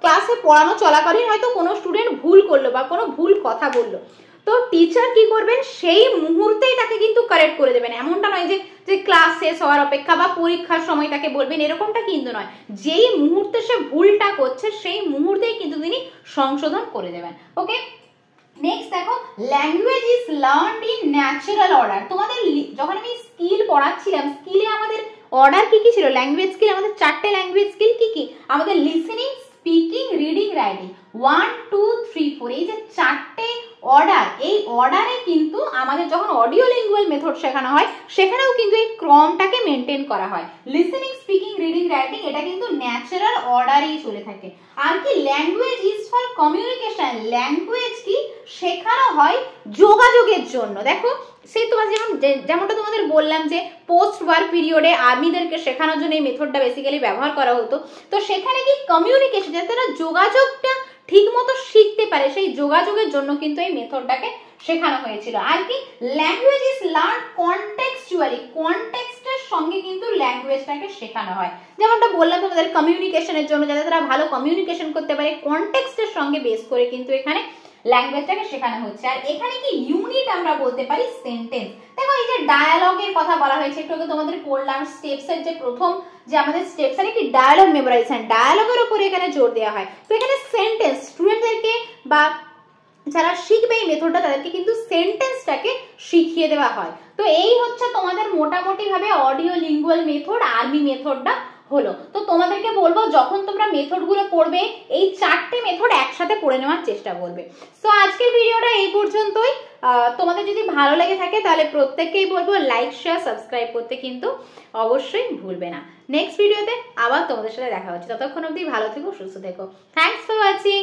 ক্লাসে পড়ানো চলাকালীন হয়তো কোনো স্টুডেন্ট ভুল করলো বা কোনো ভুল কথা বললো, তো টিচার কি করবেন সেই মুহূর্তেই তাকে কিন্তু কারেক্ট করে দেবেন। এমনটা নয় যে ক্লাস শেষ হওয়ার অপেক্ষা বা পরীক্ষার সময় তাকে বলবেন, এরকমটা কিন্তু নয়। যেই মুহূর্তে সে ভুলটা করছে সেই মুহূর্তেই কিন্তু তিনি সংশোধন করে দেবেন। ওকে, নেক্সট দেখো language is learned in natural order. তোমাদের যখন আমি স্কিল পড়াচ্ছিলাম, স্কিলে আমাদের অর্ডার কি কি ছিল, ল্যাঙ্গুয়েজ স্কিল আমাদের 4টে ল্যাঙ্গুয়েজ স্কিল কি কি, আমাদের লিসেনিং, স্পিকিং, রিডিং, রাইটিং, 1 2 3 4, এই যে 4টে অর্ডার, এই অর্ডারে কিন্তু আমাদের যখন অডিও লিঙ্গুয়াল মেথড শেখানো হয় সেখানেও কিন্তু এই ক্রমটাকে মেনটেন করা হয়। লিসেনিং, স্পিকিং, রিডিং, রাইটিং এটা কিন্তু ন্যাচারাল অর্ডারেই চলে থাকে। আর কি language is for communication, language কি শেখানো হয় যোগাযোগের জন্য। দেখো সেই তোমার যেমনটা তোমাদের বললাম যে পোস্ট ওয়ার পিরিয়ডে আর্মিদেরকে শেখানোর জন্য এই মেথডটা বেসিক্যালি ব্যবহার করা হতো। তো সেখানে কি কমিউনিকেশন, যাতে তারা যোগাযোগটা ঠিক মতো শিখতে পারে, সেই যোগাযোগের জন্য কিন্তু এই মেথডটাকে শেখানো হয়েছিল। আর কি ল্যাঙ্গুয়েজ ইজ লার্ন কনটেক্সচুয়ালি, কনটেক্সটের সঙ্গে কিন্তু ল্যাঙ্গুয়েজটাকে শেখানো হয়। যেমনটা বললাম তোমাদের কমিউনিকেশনের জন্য, যাতে তারা ভালো কমিউনিকেশন করতে পারে, কনটেক্সটের সঙ্গে বেস করে কিন্তু এখানে ল্যাঙ্গুয়েজটাকে শেখানো হচ্ছে। আর এখানে কি ইউনিট আমরা বলতে পারি সেন্টেন্স। দেখো এই যে ডায়ালগের কথা বলা হয়েছে, একটু আগে তোমাদের পড়লাম স্টেপসের যে প্রথম যে আমাদের স্টেপসের কি ডায়ালগ মেমোরাইজেশন, ডায়ালগের উপরে এখানে জোর দেওয়া হয়। তো এখানে সেন্টেন্স স্টুডেন্টদেরকে বা যারা শিখবে এই মেথডটা তাদেরকে কিন্তু সেন্টেন্সটাকে শিখিয়ে দেওয়া হয়। তো এই হচ্ছে তোমাদের মোটামুটি ভাবে অডিও লিঙ্গুয়াল মেথড, আর্মি মেথডটা হলো। তো তোমাদেরকে বলবো যখন তোমরা মেথড গুলো পড়বে এই 4টে মেথড একসাথে পড়ে নেওয়ার চেষ্টা করবে। সো আজকের ভিডিওটা এই পর্যন্তই। তোমাদের যদি ভালো লেগে থাকে তাহলে প্রত্যেককেই বলবো লাইক, শেয়ার, সাবস্ক্রাইব করতে কিন্তু অবশ্যই ভুলবে না। নেক্সট ভিডিওতে আবার তোমাদের সাথে দেখা হচ্ছে, ততক্ষণ অবধি ভালো থেকো, সুস্থ থেকো। Thanks for watching.